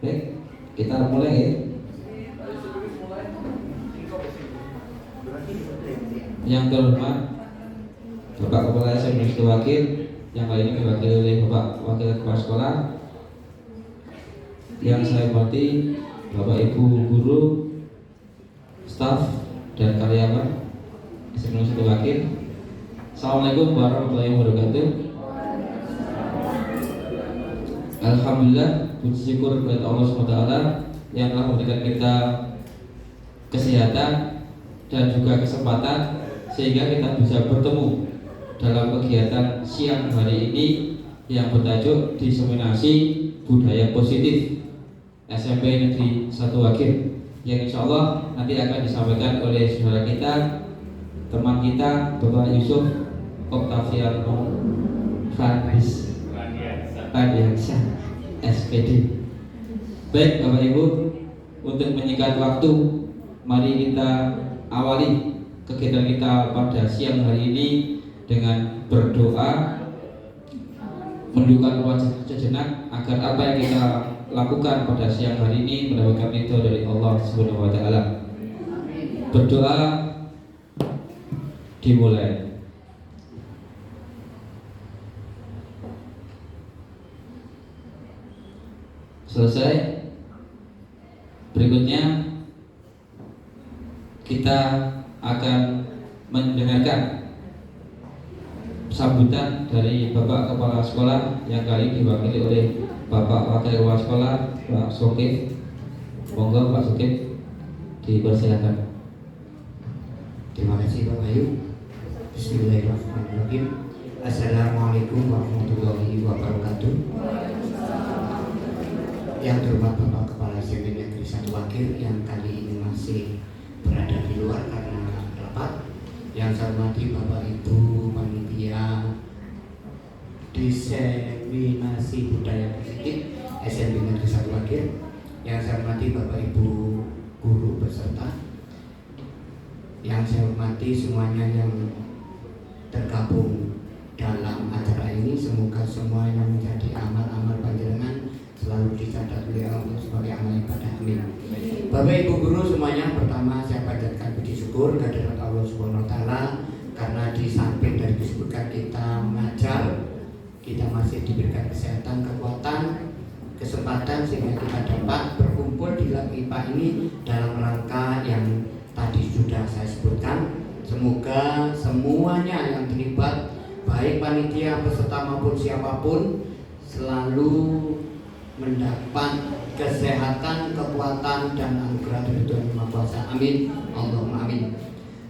Baik, kita mulai ya. Yang terhormat Bapak Kepala SMP Wakil yang kali ini diwakili oleh Bapak Wakil Kepala Sekolah, yang saya hormati Bapak Ibu guru, staf dan karyawan SMP Wakil. Assalamualaikum warahmatullahi wabarakatuh. Alhamdulillah, puji syukur kepada Allah SWT yang telah memberikan kita kesehatan dan juga kesempatan sehingga kita bisa bertemu dalam kegiatan siang hari ini yang bertajuk Diseminasi Budaya Positif SMP Negeri 1 Wakil, yang insya Allah nanti akan disampaikan oleh saudara kita, teman kita, Bapak Yusuf Oktaviano Radiansyah SPD. Baik Bapak Ibu, untuk menyingkat waktu, mari kita awali kegiatan kita pada siang hari ini dengan berdoa, menundukkan wajah sejenak agar apa yang kita lakukan pada siang hari ini mendapatkan ridho dari Allah Subhanahu wa taala. Berdoa dimulai. Selesai. Berikutnya kita akan mendengarkan sambutan dari Bapak Kepala Sekolah yang kali ini diwakili oleh Bapak Wakil Kepala Sekolah, Pak Sokif. Monggo Pak Sokif, dipersilakan. Terima kasih Pak Bayu. Bismillahirrahmanirrahim. Assalamualaikum warahmatullahi wabarakatuh. Yang terhormat Bapak Kepala SMP Negeri 1 Wakil yang kali ini masih berada di luar karena rapat. Yang saya hormati Bapak Ibu panitia Diseminasi Budaya Positif SMP Negeri 1 Wakil. Yang saya hormati Bapak Ibu guru beserta. Yang saya hormati semuanya yang tergabung dalam acara ini, semoga semua yang menjadi amal-amal panjenengan selalu dicatat oleh Allah sebagai amal ibadah. Amin. Bapak Ibu guru semuanya, pertama saya panjatkan puji syukur kehadirat Allah Subhanahu wa taala karena di samping dari kesibukan kita mengajar, kita masih diberikan kesehatan, kekuatan, kesempatan sehingga kita dapat berkumpul di lab IPA ini dalam rangka yang tadi sudah saya sebutkan. Semoga semuanya yang terlibat, baik panitia, peserta maupun siapapun, selalu mendapat kesehatan, kekuatan, dan anugerah dari Tuhan Yang Maha Kuasa. Amin. Allahumma amin.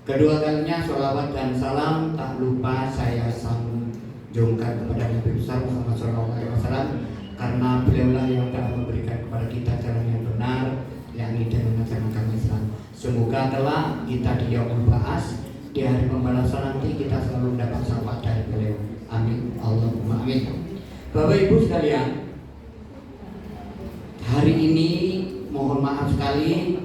Kedua kalinya sholawat dan salam tak lupa saya sanjungkan kepada Nabi besar Muhammad SAW, karena beliaulah yang telah memberikan kepada kita jalan yang benar, yang ini dengan ajaran agama Islam. Semoga telah kita di yaumul ba'ats, di hari pembalasan nanti, kita selalu mendapat syafaat dari beliau. Amin. Allahumma amin. Bapak Ibu sekalian, hari ini mohon maaf sekali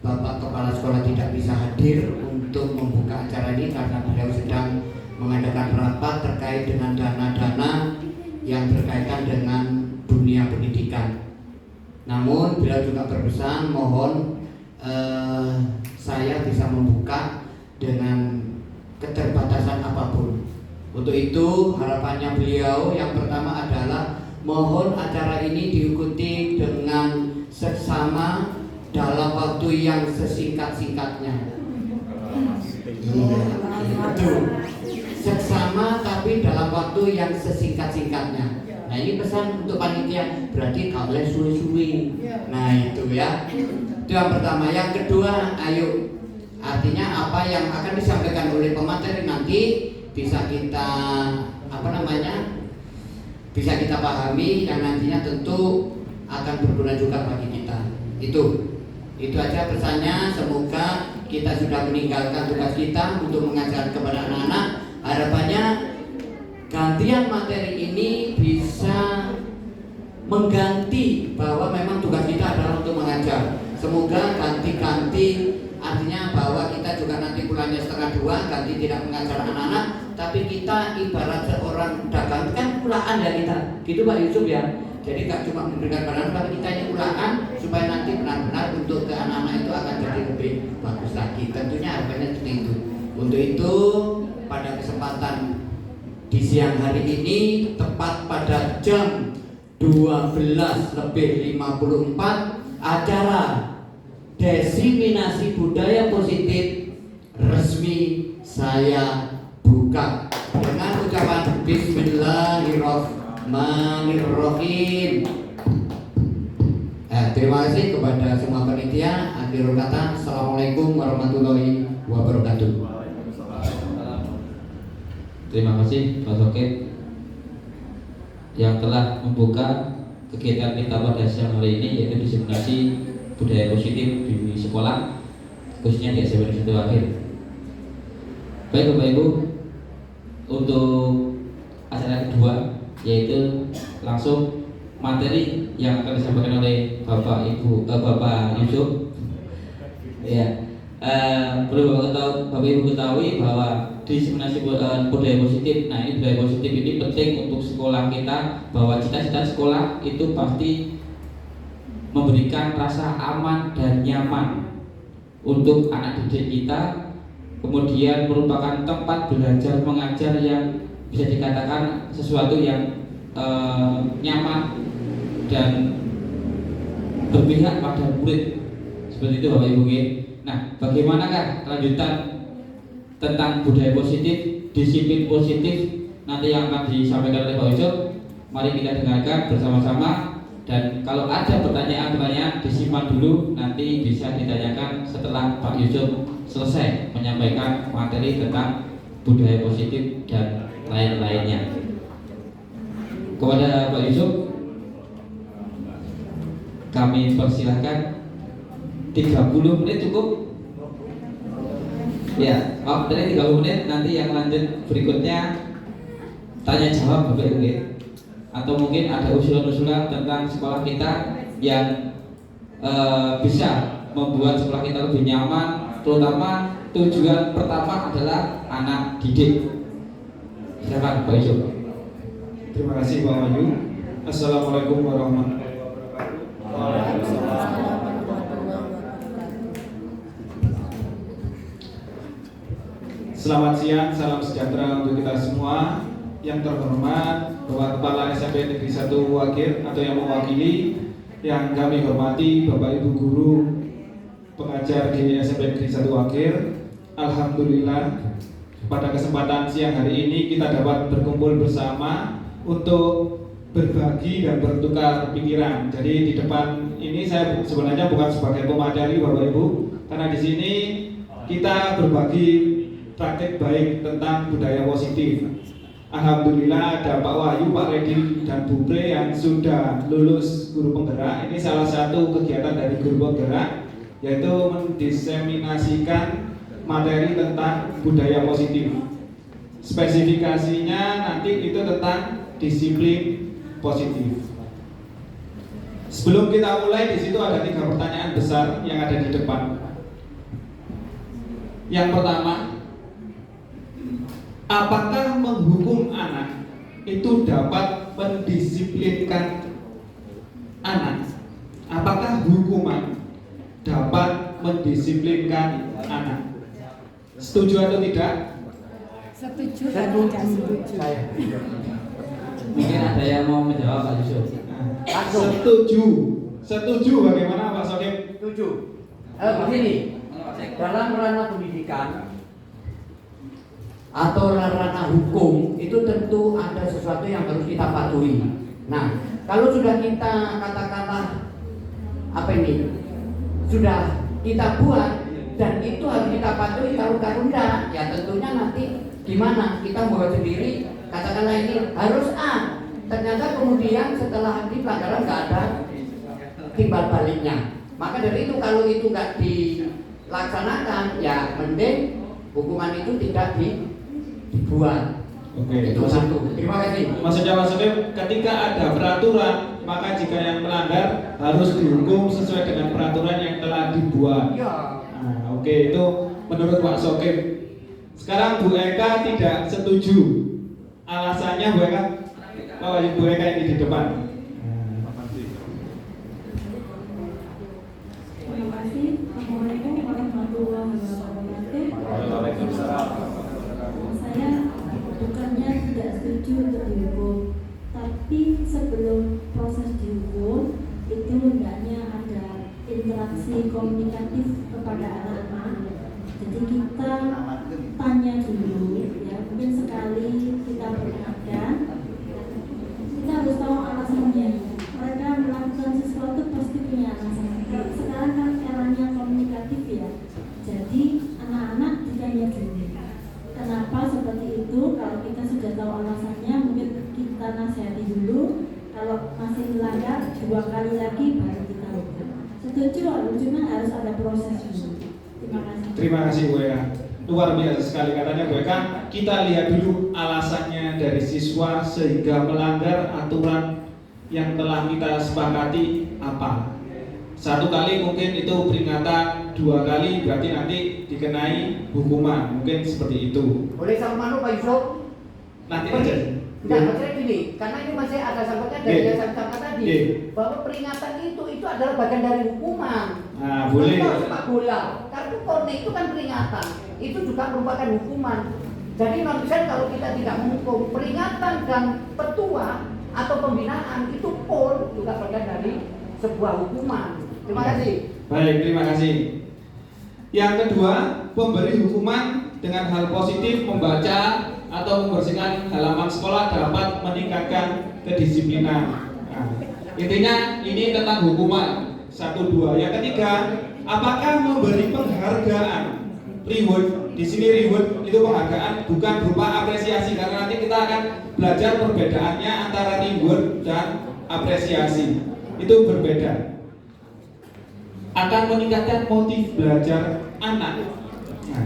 Bapak Kepala Sekolah tidak bisa hadir untuk membuka acara ini karena beliau sedang mengadakan rapat terkait dengan dana-dana yang berkaitan dengan dunia pendidikan. Namun beliau juga berpesan mohon saya bisa membuka dengan keterbatasan apapun. Untuk itu harapannya beliau yang pertama adalah mohon acara ini diikuti dengan seksama dalam waktu yang sesingkat-singkatnya. Betul. Seksama tapi dalam waktu yang sesingkat-singkatnya. Nah ini pesan untuk panitia, berarti gak boleh suwi-suwi. Nah itu ya. Itu yang pertama. Yang kedua, ayo. Artinya apa yang akan disampaikan oleh pemateri nanti bisa kita bisa kita pahami dan nantinya tentu akan berguna juga bagi kita. Itu aja pesannya. Semoga kita sudah meninggalkan tugas kita untuk mengajar kepada anak-anak. Harapannya gantian materi ini bisa mengganti bahwa memang tugas kita adalah untuk mengajar. Semoga ganti-ganti, artinya bahwa kita juga nanti pulangnya 1:30 ganti tidak mengajar anak-anak, tapi kita ibarat seorang dagang kan pulaan ya kita, gitu Pak Yusuf ya. Jadi nggak cuma memberikan pelajaran, tapi kita ini ulakan supaya nanti benar-benar untuk ke anak-anak itu akan jadi lebih bagus lagi. Tentunya harapannya seperti itu. Untuk itu pada kesempatan di siang hari ini tepat pada jam 12:54 acara diseminasi budaya positif resmi saya buka dengan ucapan Bismillahirrahmanirrahim. Terima kasih kepada semua panitia. Akhirul kata, Assalamualaikum warahmatullahi wabarakatuh. Terima kasih Pak Sokip yang telah membuka kegiatan kita pada siang hari ini, yaitu diseminasi budaya positif di sekolah, khususnya di SMP Negeri 1 Akhir. Baik Bapak Ibu, untuk acara kedua yaitu langsung materi yang akan disampaikan oleh Bapak Yusuf. Ya, perlu Bapak Ibu ketahui bahwa diseminasi budaya positif. Nah, ini budaya positif ini penting untuk sekolah kita, bahwa cita-cita sekolah itu pasti memberikan rasa aman dan nyaman untuk anak didik kita, kemudian merupakan tempat belajar mengajar yang bisa dikatakan sesuatu yang nyaman dan berpihak pada murid, seperti itu Bapak Ibu. Nah, bagaimanakah kelanjutan tentang budaya positif, disiplin positif nanti yang akan disampaikan oleh Pak Yusuf? Mari kita dengarkan bersama-sama, dan kalau ada pertanyaan-pertanyaan disimpan dulu, nanti bisa ditanyakan setelah Pak Yusuf selesai menyampaikan materi tentang budaya positif dan lain-lainnya. Kepada Pak Yusuf kami persilahkan. 30 menit cukup? Ya, dari 30 menit, nanti yang lanjut berikutnya tanya jawab Bapak Ibu. Atau mungkin ada usulan-usulan tentang sekolah kita yang bisa membuat sekolah kita lebih nyaman, terutama tujuan pertama adalah anak didik. Silakan Pak Yusuf. Terima kasih Pak Wahyu. Assalamualaikum warahmatullahi wabarakatuh. Selamat siang, salam sejahtera untuk kita semua. Yang terhormat Bapak Kepala SMP Negeri 1 Akhir atau yang mewakili, yang kami hormati Bapak Ibu Guru pengajar di SMP Negeri 1 Akhir. Alhamdulillah pada kesempatan siang hari ini kita dapat berkumpul bersama untuk berbagi dan bertukar pikiran. Jadi di depan ini saya sebenarnya bukan sebagai pemateri Bapak Ibu, karena di sini kita berbagi praktik baik tentang budaya positif. Alhamdulillah ada Pak Wahyu, Pak Redi, dan Bu Pre yang sudah lulus guru penggerak. Ini salah satu kegiatan dari guru penggerak, yaitu mendiseminasikan materi tentang budaya positif. Spesifikasinya nanti itu tentang disiplin positif. Sebelum kita mulai, di situ ada 3 pertanyaan besar yang ada di depan. Yang pertama, apakah menghukum anak itu dapat mendisiplinkan anak? Apakah hukuman dapat mendisiplinkan anak? Setuju atau tidak? Setuju dan tidak setuju. Mungkin ada yang mau menjawab Pak Yusuf. Setuju. Setuju bagaimana Pak Sokim? Setuju. Begini, dalam ranah pendidikan atau ranah hukum itu tentu ada sesuatu yang harus kita patuhi. Nah, kalau sudah kita katakanlah sudah kita buat dan itu harus kita patuhi, kalau enggak, ya tentunya nanti gimana kita buat sendiri, katakanlah ini harus A, ternyata kemudian setelah di pelanggaran nggak ada timbal baliknya. Maka dari itu kalau itu nggak dilaksanakan, ya mending hukuman itu tidak dibuat. Oke, Itu satu. Terima kasih. Maksudnya ketika ada peraturan, maka jika yang melanggar harus dihukum sesuai dengan peraturan yang telah dibuat. Ya. Nah, oke, itu menurut Pak Sokim. Sekarang Bu Eka tidak setuju. Alasannya Bu Eka, Bu Eka ini di depan. setuju untuk dihukum. Tapi sebelum proses dihukum itu hendaknya ada interaksi komunikatif kepada anak-anak. Jadi kita tanya dulu, ya mungkin sekali kita peringatkan, kita harus tahu alasannya. Mereka melakukan sesuatu pasti punya alasan. Sekarang kan eranya komunikatif ya. Jadi anak-anak ditanya dulu. Kenapa seperti itu? Kalau kita sudah tahu alasannya, mungkin kita nasihati dulu. Kalau masih melanggar 2 kali lagi baru kita hukum. Setuju? Cuma harus ada proses dulu. Terima kasih. Terima kasih Bu Eka. Luar biasa sekali katanya Bu Eka. Kita lihat dulu alasannya dari siswa sehingga melanggar aturan yang telah kita sepakati apa. 1 kali mungkin itu peringatan, 2 kali berarti nanti dikenai hukuman, mungkin seperti itu. Boleh sama Pak Yusuf? Nanti aja. Tidak, maksudnya gini, karena ini masih ada sangkutnya dari yang saya ucapkan tadi, bahwa peringatan itu adalah bagian dari hukuman. Nah, boleh. Contoh sepak bola, kartu kuning itu kan peringatan, itu juga merupakan hukuman. Jadi non-design kalau kita tidak menghukum peringatan dan petua atau pembinaan itu pun juga bagian dari sebuah hukuman. Terima kasih. Baik, terima kasih. Yang kedua, pemberi hukuman dengan hal positif membaca atau membersihkan halaman sekolah dapat meningkatkan kedisiplinan. Nah, intinya ini tentang hukuman 1, 2. Yang ketiga, apakah memberi penghargaan? Reward, di sini reward itu penghargaan bukan berupa apresiasi, karena nanti kita akan belajar perbedaannya antara reward dan apresiasi. Itu berbeda. Akan meningkatkan motif belajar anak. Nah,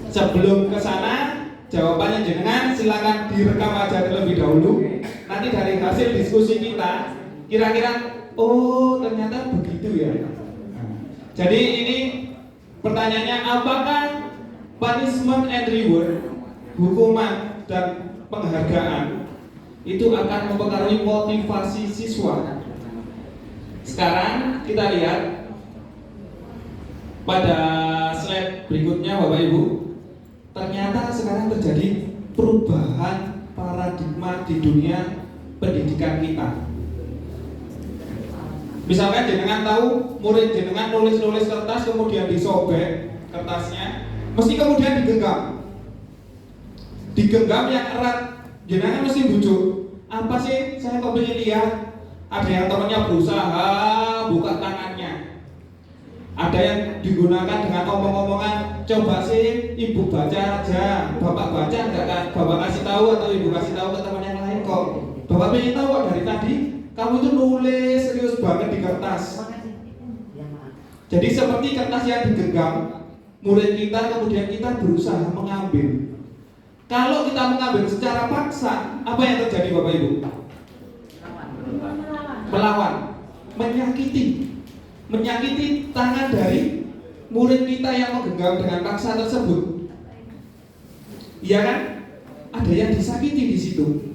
sebelum ke sana, jawabannya jenengan silakan direkam aja terlebih dahulu. Nanti dari hasil diskusi kita, kira-kira oh ternyata begitu ya. Nah, jadi ini pertanyaannya, apakah punishment and reward, hukuman dan penghargaan itu akan mempengaruhi motivasi siswa? Sekarang kita lihat pada slide berikutnya Bapak Ibu. Ternyata sekarang terjadi perubahan paradigma di dunia pendidikan kita. Misalkan jenengan tahu murid jenengan nulis-nulis kertas kemudian disobek kertasnya, mesti kemudian digenggam yang erat. Jenengan mesti bujuk, apa sih saya kok pengen lihat. Ada yang temannya berusaha buka tangannya, ada yang digunakan dengan omong-omongan, coba sih ibu baca aja, bapak baca enggak kan, bapak kasih tahu atau ibu kasih tahu ke teman yang lain kok. Bapak pengen tahu dari tadi kamu itu nulis serius banget di kertas. Jadi seperti kertas yang digenggam, murid kita kemudian kita berusaha mengambil. Kalau kita mengambil secara paksa, apa yang terjadi Bapak Ibu? Melawan, menyakiti tangan dari murid kita yang menggenggam dengan paksa tersebut. Iya kan? Ada yang disakiti di situ.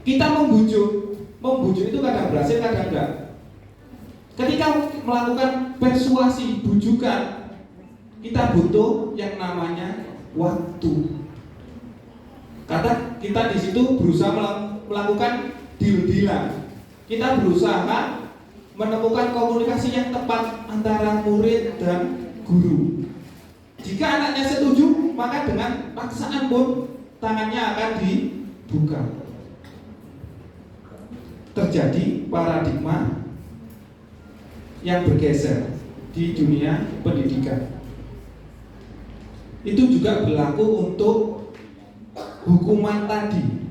Kita membujuk itu kadang berhasil, kadang enggak. Ketika melakukan persuasi, bujukan, kita butuh yang namanya waktu. Kata kita di situ berusaha melakukan deal-dealan. Kita berusaha menemukan komunikasi yang tepat antara murid dan guru. Jika anaknya setuju, maka dengan paksaan pun tangannya akan dibuka. Terjadi paradigma yang bergeser di dunia pendidikan. Itu juga berlaku untuk hukuman tadi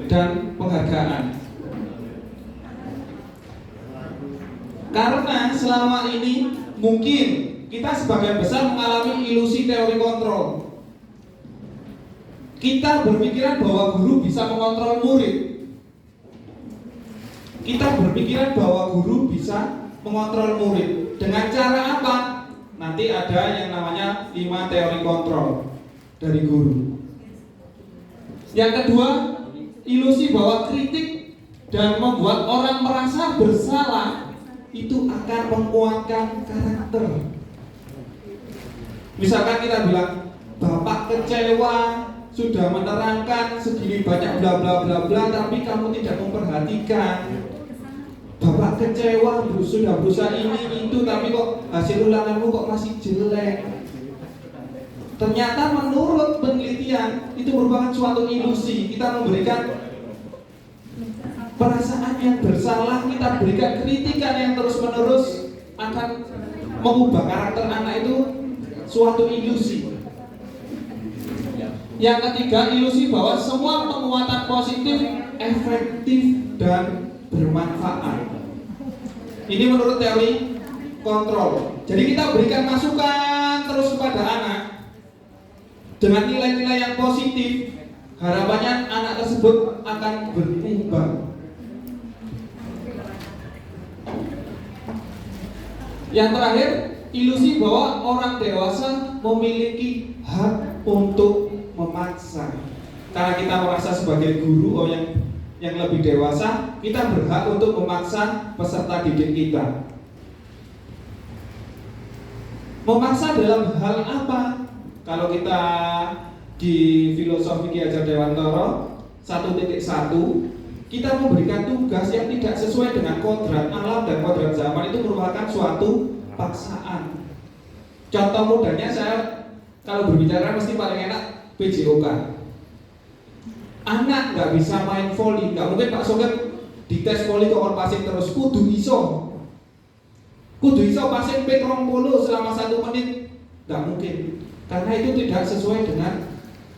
dan penghargaan. Karena selama ini mungkin kita sebagian besar mengalami ilusi teori kontrol. Kita berpikiran bahwa guru bisa mengontrol murid. Kita berpikiran bahwa guru bisa mengontrol murid. Dengan cara apa? Nanti ada yang namanya 5 teori kontrol dari guru. Yang kedua, ilusi bahwa kritik dan membuat orang merasa bersalah itu akan menguatkan karakter. Misalkan kita bilang, Bapak kecewa kecewa, sudah menerangkan segini banyak bla bla bla bla, tapi kamu tidak memperhatikan. Bapak kecewa, sudah berusaha ini itu, tapi kok hasil ulanganmu kok masih jelek. Ternyata menurut penelitian itu merupakan suatu ilusi. Kita memberikan perasaan yang bersalah, kita berikan kritikan yang terus-menerus akan mengubah karakter anak itu suatu ilusi. Yang ketiga, ilusi bahwa semua penguatan positif efektif dan bermanfaat. Ini menurut teori kontrol. Jadi kita berikan masukan terus kepada anak dengan nilai-nilai yang positif, harapannya anak tersebut akan berubah. Yang terakhir, ilusi bahwa orang dewasa memiliki hak untuk memaksa. Karena kita merasa sebagai guru yang lebih dewasa, kita berhak untuk memaksa peserta didik kita. Memaksa dalam hal apa? Kalau kita di filosofi Ki Hajar Dewantara 1.1, kita memberikan tugas yang tidak sesuai dengan kodrat alam dan kodrat zaman, itu merupakan suatu paksaan. Contoh mudahnya, saya kalau berbicara mesti paling enak PJOK. Anak nggak bisa main voli, nggak mungkin Pak Sogep dites voli kok passing terus, kudu iso passing ping 20 selama 1 menit, nggak mungkin, karena itu tidak sesuai dengan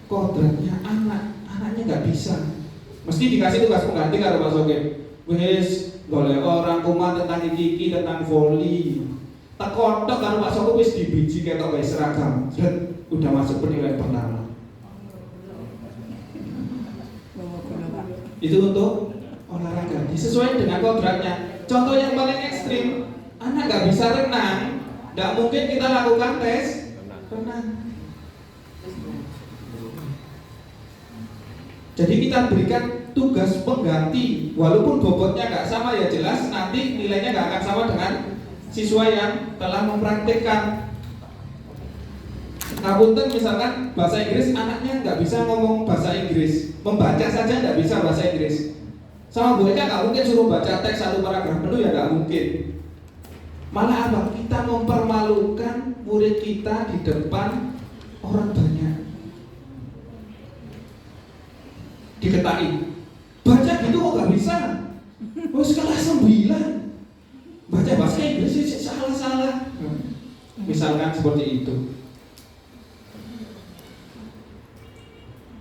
kodratnya anak. Anaknya nggak bisa, mesti dikasih tugas pengganti karo Pak Sogep. Wis boleh orang kumat tentang iki tentang voli, teko tok karo Pak Sogep wis dibiji ketok guys seragam, udah masuk penilaian pertama. Itu untuk olahraga, disesuaikan dengan kodratnya. Contoh yang paling ekstrim, anak nggak bisa renang, nggak mungkin kita lakukan tes renang. Jadi kita berikan tugas pengganti, walaupun bobotnya nggak sama, ya jelas nanti nilainya nggak akan sama dengan siswa yang telah mempraktikkan. Ngapunten, misalkan bahasa Inggris, anaknya nggak bisa ngomong bahasa Inggris, membaca saja nggak bisa bahasa Inggris. Sama Bu Eka nggak mungkin suruh baca teks 1 paragraf penuh, ya nggak mungkin. Malah apa? Kita mempermalukan murid kita di depan orang banyak. Diketai, baca gitu kok nggak bisa? Oh, kelas 9 baca bahasa Inggris salah-salah. Misalkan seperti itu.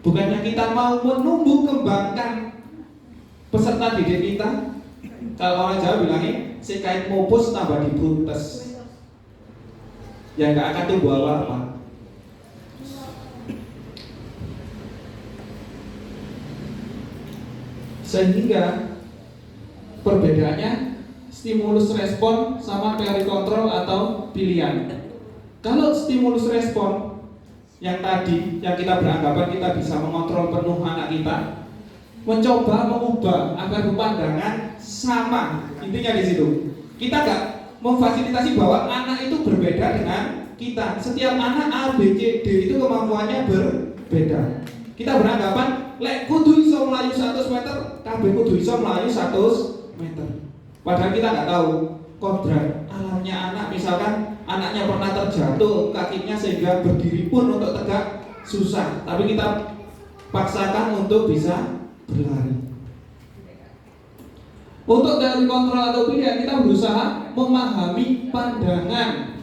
Bukannya kita mau menumbuh kembangkan peserta didik kita. Kalau orang Jawa bilangnya sekait mopus tambah dibrutes, ya nggak akan tumbuh apa-apa. Sehingga perbedaannya stimulus respon sama teori kontrol atau pilihan. Kalau stimulus respon yang tadi, yang kita beranggapan kita bisa mengontrol penuh anak kita, mencoba mengubah agar pandangan sama. Intinya di situ. Kita nggak memfasilitasi bahwa anak itu berbeda dengan kita. Setiap anak A, B, C, D itu kemampuannya berbeda. Kita beranggapan lek kudu iso melayu 100 meter, kabeh kudu iso melayu 100 meter. Padahal kita nggak tahu kodrat alamnya anak. Misalkan anaknya pernah terjatuh kakinya sehingga berdiri pun untuk tegak susah, tapi kita paksakan untuk bisa berlari. Untuk teori kontrol atau pilihan, kita berusaha memahami pandangan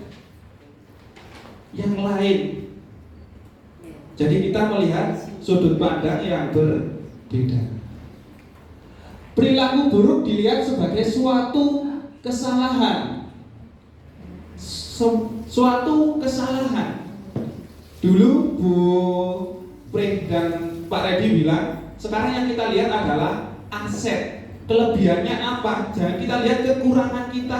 yang lain. Jadi kita melihat sudut pandang yang berbeda. Perilaku buruk dilihat sebagai suatu kesalahan. Suatu kesalahan. Dulu Bu Pring dan Pak Redi bilang, sekarang yang kita lihat adalah aset. Kelebihannya apa? Jangan kita lihat kekurangan kita,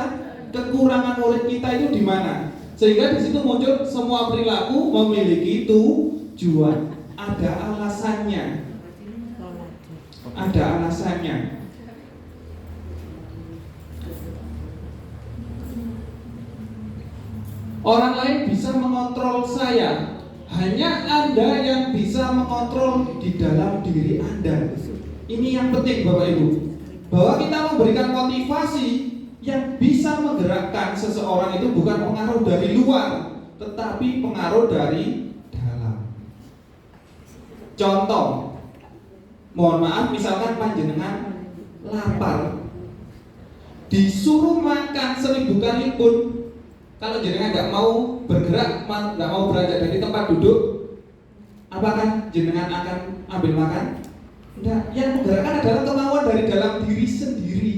kekurangan murid kita itu di mana. Sehingga di situ muncul semua perilaku memiliki tujuan. Ada alasannya. Ada alasannya. Orang lain bisa mengontrol saya Hanya Anda yang bisa mengontrol di dalam diri Anda. Ini yang penting Bapak Ibu, bahwa kita memberikan motivasi yang bisa menggerakkan seseorang itu bukan pengaruh dari luar, tetapi pengaruh dari dalam. Contoh, mohon maaf, misalkan panjenengan lapar, disuruh makan 1000 kali pun, kalau jenengan nggak mau bergerak, nggak mau beranjak dari tempat duduk, apakah jenengan akan ambil makan? Enggak. Yang menggerakkan adalah kemauan dari dalam diri sendiri.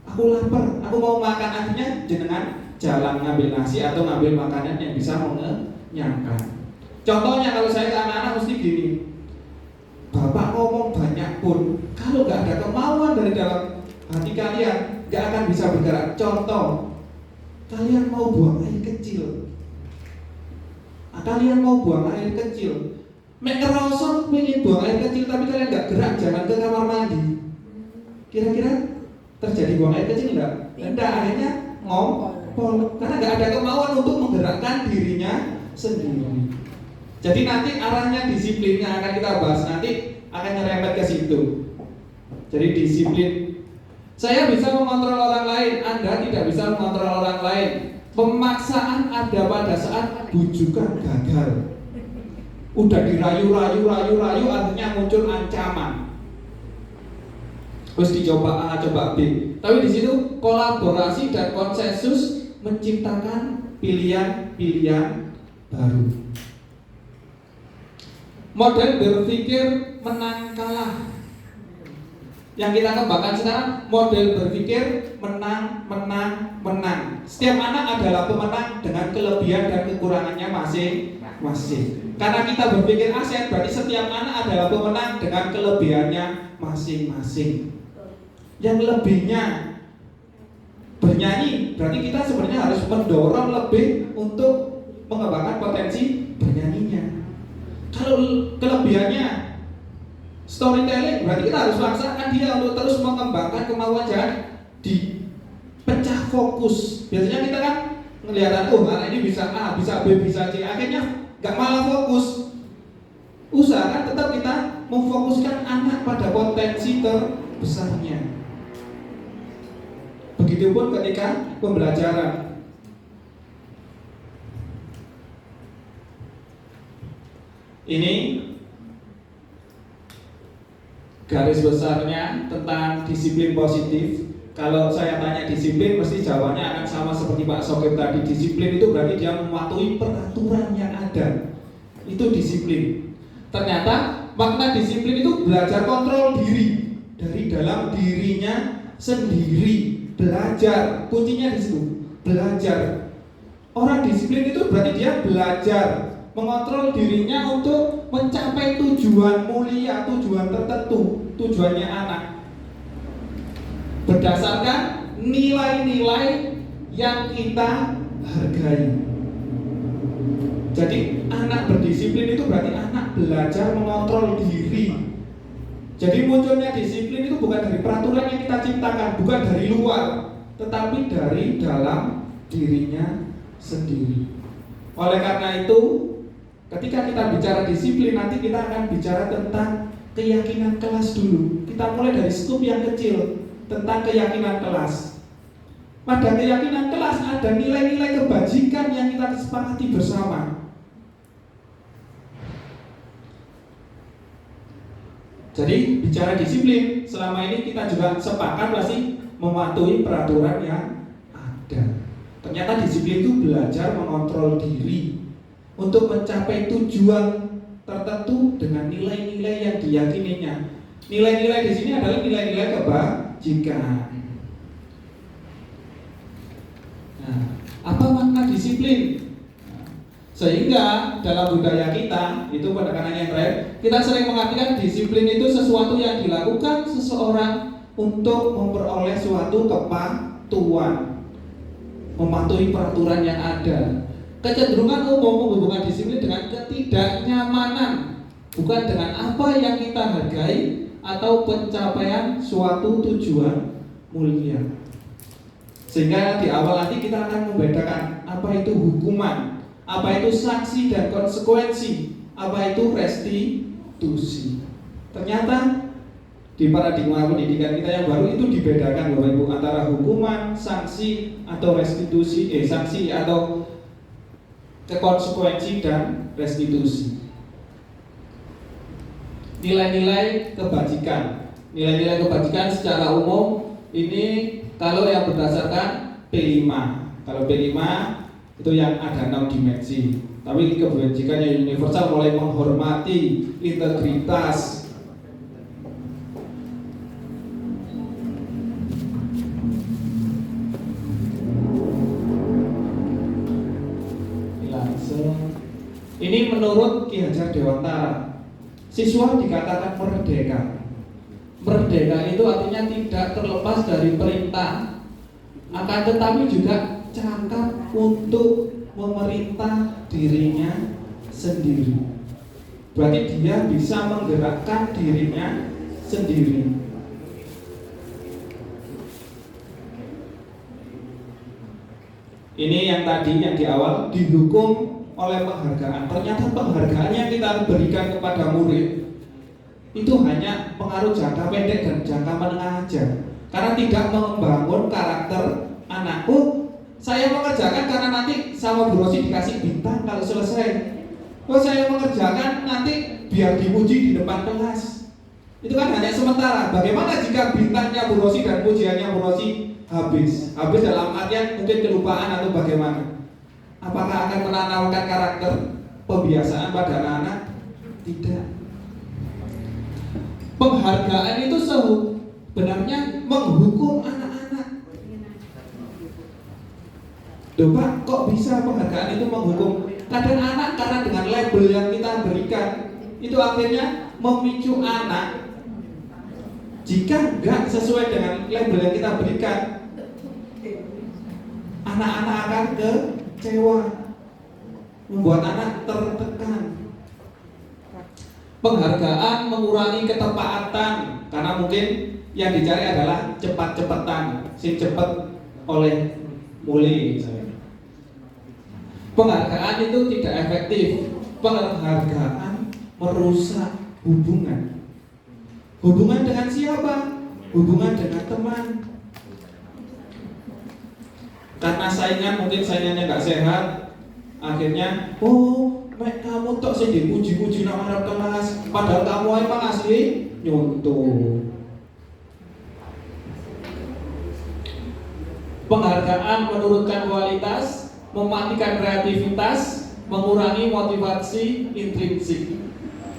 Aku lapar, aku mau makan, akhirnya jenengan jalan ngambil nasi atau ngambil makanan yang bisa mengenyangkan. Contohnya kalau saya ke anak-anak mesti gini, Bapak ngomong banyak pun, kalau nggak ada kemauan dari dalam hati kalian, nggak akan bisa bergerak. Contoh, kalian mau buang air kecil, kalian mau buang air kecil, ngerasa pengen buang air kecil tapi kalian nggak gerak jalan ke kamar mandi, kira-kira terjadi buang air kecil nggak? Tidak, akhirnya ngompol karena nggak ada kemauan untuk menggerakkan dirinya sendiri. Jadi nanti arahnya disiplinnya akan kita bahas nanti, akan nyerempet ke situ. Jadi disiplin. Saya bisa mengontrol orang lain, Anda tidak bisa mengontrol orang lain. Pemaksaan ada pada saat bujukan gagal. Udah dirayu, akhirnya muncul ancaman. Terus dicoba A, coba B. Tapi di situ kolaborasi dan konsensus menciptakan pilihan-pilihan baru. Model berpikir menang kalah. Yang kita kembangkan sekarang model berpikir menang. Setiap anak adalah pemenang dengan kelebihan dan kekurangannya masing-masing. Karena kita berpikir aset, berarti setiap anak adalah pemenang dengan kelebihannya masing-masing. Yang lebihnya bernyanyi, berarti kita sebenarnya harus mendorong lebih untuk mengembangkan potensi bernyanyinya. Kalau kelebihannya storytelling, berarti kita harus paksakan dia untuk terus mengembangkan kemauan, jangan dipecah fokus. Biasanya kita kan ngelihat, oh anak ini bisa A, bisa B, bisa C, akhirnya nggak malah fokus. Usahakan tetap kita memfokuskan anak pada potensi terbesarnya. Begitupun ketika pembelajaran. Ini garis besarnya tentang disiplin positif. Kalau saya tanya disiplin, mesti jawabannya akan sama seperti Pak Sokip tadi. Disiplin itu berarti dia mematuhi peraturan yang ada. Itu disiplin. Ternyata makna disiplin itu belajar kontrol diri dari dalam dirinya sendiri. Belajar, kuncinya di situ. Belajar. Orang disiplin itu berarti dia belajar mengontrol dirinya untuk mencapai tujuan mulia, tujuan tertentu, tujuannya anak. Berdasarkan nilai-nilai yang kita hargai. Jadi anak berdisiplin itu berarti anak belajar mengontrol diri. Jadi munculnya disiplin itu bukan dari peraturan yang kita ciptakan, bukan dari luar, tetapi dari dalam dirinya sendiri. Oleh karena itu, ketika kita bicara disiplin, nanti kita akan bicara tentang keyakinan kelas dulu. Kita mulai dari skup yang kecil tentang keyakinan kelas. Pada keyakinan kelas ada nilai-nilai kebajikan yang kita sepakati bersama. Jadi bicara disiplin, selama ini kita juga sepakat pasti mematuhi peraturan yang ada. Ternyata disiplin itu belajar mengontrol diri untuk mencapai tujuan tertentu dengan nilai-nilai yang diyakininya. Nilai-nilai di sini adalah nilai-nilai kebajikan. Nah, apa makna disiplin? Sehingga dalam budaya kita, itu penekanan yang terakhir, kita sering mengartikan disiplin itu sesuatu yang dilakukan seseorang untuk memperoleh suatu kepatuhan, mematuhi peraturan yang ada. Kecenderungan umum menghubungkan disiplin dengan ketidaknyamanan, bukan dengan apa yang kita hargai atau pencapaian suatu tujuan mulia. Sehingga di awal nanti kita akan membedakan apa itu hukuman, apa itu sanksi dan konsekuensi, apa itu restitusi. Ternyata di paradigma pendidikan kita yang baru itu dibedakan Bapak Ibu antara hukuman, sanksi atau restitusi, sanksi atau konsekuensi dan restitusi. Nilai-nilai kebajikan. Nilai-nilai kebajikan secara umum ini kalau yang berdasarkan P5. Kalau P5 itu yang ada 6 dimensi. Tapi kebajikan yang universal mulai menghormati integritas, ini menurut Ki Hajar Dewantara. Siswa dikatakan merdeka. Merdeka itu artinya tidak terlepas dari perintah, akan tetapi juga cakap untuk memerintah dirinya sendiri. Berarti dia bisa menggerakkan dirinya sendiri. Ini yang tadi yang di awal dihukum oleh penghargaan. Ternyata penghargaan yang kita berikan kepada murid itu hanya pengaruh jangka pendek dan jangka menengah aja. Karena tidak membangun karakter anakku. Saya mengerjakan karena nanti sama Bu Rosi dikasih bintang kalau selesai. Saya mengerjakan nanti biar dipuji di depan kelas. Itu kan hanya sementara. Bagaimana jika bintangnya Bu Rosi dan pujiannya Bu Rosi habis? Habis dalam artian mungkin kelupaan atau bagaimana? Apakah akan menanamkan karakter pembiasaan pada anak-anak? Tidak. Penghargaan itu sebenarnya menghukum anak-anak. Coba kok bisa penghargaan itu menghukum? Kadang anak karena dengan label yang kita berikan itu akhirnya memicu anak. Jika enggak sesuai dengan label yang kita berikan, anak-anak akan kecewa, membuat anak tertekan. Penghargaan mengurangi ketepatan karena mungkin yang dicari adalah cepat-cepatan, si cepat oleh mulai misalnya. Penghargaan itu tidak efektif. Penghargaan merusak hubungan. Hubungan dengan siapa? Hubungan dengan teman. Karena saingan, mungkin saingannya nggak sehat, akhirnya kamu tok sih dipuji-puji nama kelas, padahal kamu emang asli nyontoh. Penghargaan menurunkan kualitas, mematikan kreativitas, mengurangi motivasi intrinsik.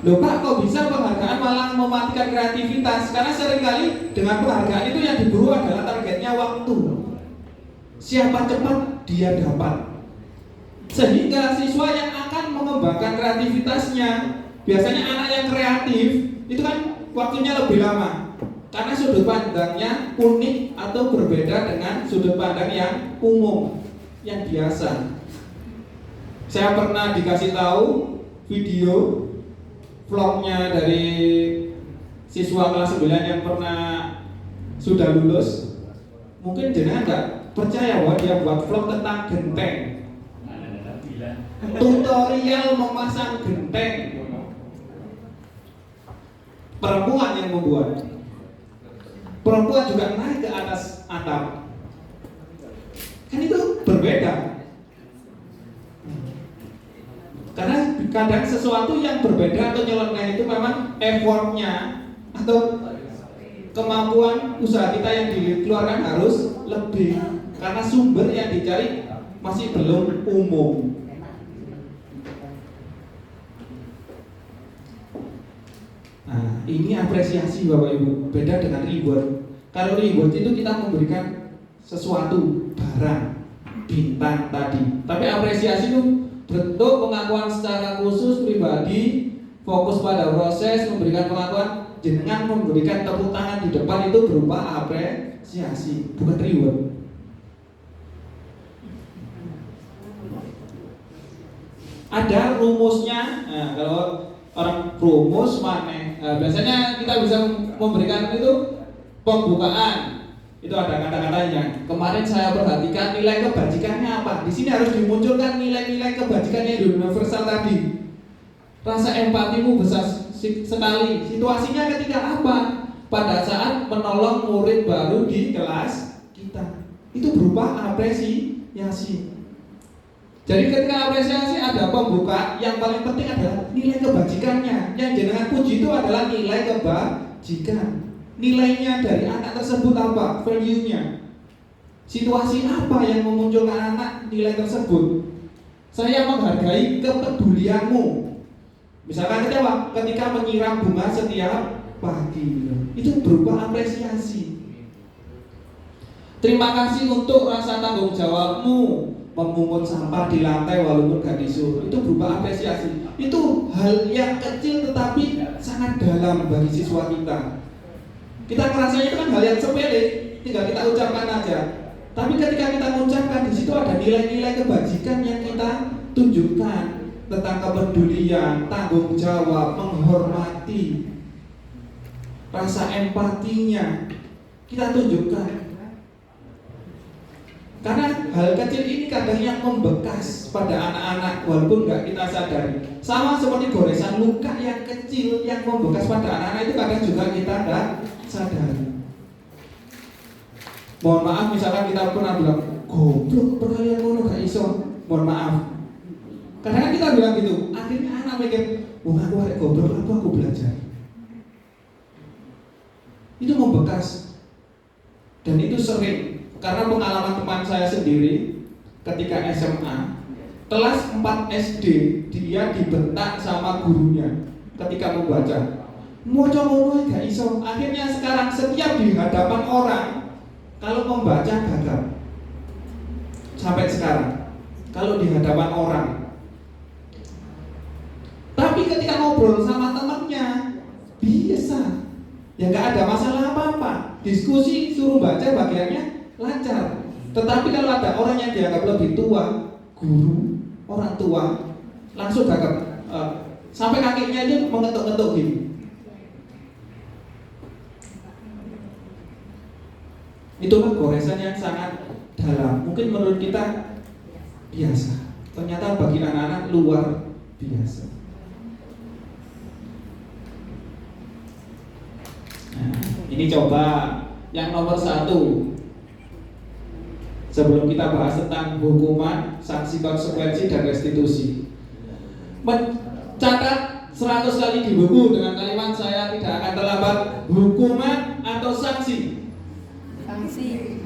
Loh Pak, kok bisa penghargaan malah mematikan kreativitas? Karena seringkali dengan penghargaan itu yang diburu adalah targetnya waktu. Siapa cepat dia dapat. Sehingga siswa yang akan mengembangkan kreativitasnya, biasanya anak yang kreatif itu kan waktunya lebih lama karena sudut pandangnya unik atau berbeda dengan sudut pandang yang umum, yang biasa. Saya pernah dikasih tahu video vlognya dari siswa kelas 9 yang pernah sudah lulus. Mungkin jenengan nggak percaya bahwa dia buat vlog tentang genteng, tutorial memasang genteng. Perempuan yang membuat. Perempuan juga naik ke atas atap. Kan itu berbeda. Karena kadang sesuatu yang berbeda atau nyeleneh itu memang effortnya atau kemampuan usaha kita yang dikeluarkan harus lebih, karena sumber yang dicari masih belum umum. Nah, ini apresiasi Bapak Ibu, beda dengan reward. Kalau reward itu kita memberikan sesuatu, barang, bintang tadi. Tapi apresiasi itu bentuk pengakuan secara khusus pribadi, fokus pada proses, memberikan pengakuan. Jenengan memberikan tepuk tangan di depan itu berupa apresiasi, bukan reward. Ada rumusnya. Nah, kalau orang rumus mana? Biasanya kita bisa memberikan itu pembukaan, Itu ada kata-katanya. Kemarin saya perhatikan nilai kebajikannya apa. Di sini harus dimunculkan nilai-nilai kebajikan yang universal tadi. Rasa empatimu besar sekali. Situasinya ketika apa? Pada saat menolong murid baru di kelas kita. Itu berupa apresiasi. Jadi ketika apresiasi ada pembuka, yang paling penting adalah nilai kebajikannya. Yang jenengan puji itu adalah nilai kebajikan. Nilainya dari anak tersebut apa? Value-nya. Situasi apa yang memunculkan anak nilai tersebut? Saya menghargai kepedulianmu. Misalkan ketika menyiram bunga setiap pagi, itu berupa apresiasi. Terima kasih untuk rasa tanggung jawabmu memungut sampah di lantai walaupun gak disuruh. Itu berupa apresiasi. Itu hal yang kecil tetapi sangat dalam bagi siswa kita. Kita ngerasanya itu kan hal yang sepele, tinggal kita ucapkan aja. Tapi ketika kita mengucapkan, di situ ada nilai-nilai kebajikan yang kita tunjukkan tentang kepedulian, tanggung jawab, menghormati, rasa empatinya kita tunjukkan. Karena hal kecil ini kadang yang membekas pada anak-anak walaupun nggak kita sadari. Sama seperti goresan luka yang kecil yang membekas pada anak-anak itu kadang juga kita nggak sadari. Mohon maaf misalkan kita pernah bilang goblok perkalian ngono gak iso. Mohon maaf. Kadang kita bilang gitu, akhirnya anak mikir, wah aku arek goblok apa aku belajar. Itu membekas. Dan itu sering. Karena pengalaman teman saya sendiri ketika SMA kelas 4 SD dia dibentak sama gurunya ketika membaca. Moco ngono gak iso. Akhirnya sekarang setiap di hadapan orang kalau membaca gagal. Sampai sekarang kalau di hadapan orang. Tapi ketika ngobrol sama temannya biasa. Ya gak ada masalah apa-apa. Diskusi suruh baca bagiannya lancar. Tetapi kalau ada orang yang dianggap lebih tua, guru, orang tua, langsung gagap sampai kakinya itu mengetuk-ngetuk gini. Itulah goresan yang sangat dalam. Mungkin menurut kita biasa, ternyata bagi anak-anak luar biasa. Nah, ini coba yang nomor 1. Sebelum kita bahas tentang hukuman, sanksi, konsekuensi, dan restitusi, mencatat 100 kali di buku dengan kalimat saya tidak akan terlambat. Hukuman atau sanksi? Sanksi.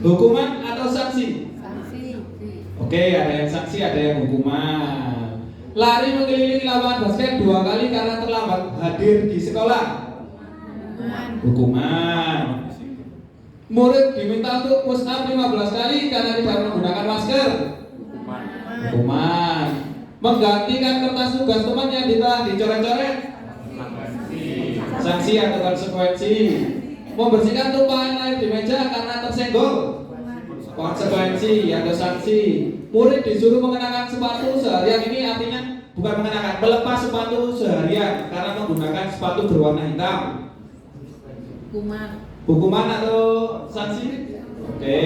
Hukuman atau sanksi? Sanksi. Oke, ada yang sanksi, ada yang hukuman. Lari mengelilingi lapangan basket 2 kali karena terlambat hadir di sekolah. Hukuman. Murid diminta untuk push up 15 kali karena tidak menggunakan masker. Hukuman. Menggantikan kertas tugas teman yang telah dicoret-coret. Sanksi atau konsekuensi. Membersihkan tumpahan air di meja karena tersenggol. Konsekuensi atau sanksi. Murid disuruh mengenakan sepatu seharian, ini artinya bukan mengenakan, melepas sepatu seharian karena menggunakan sepatu berwarna hitam. Hukuman atau sanksi? Oke,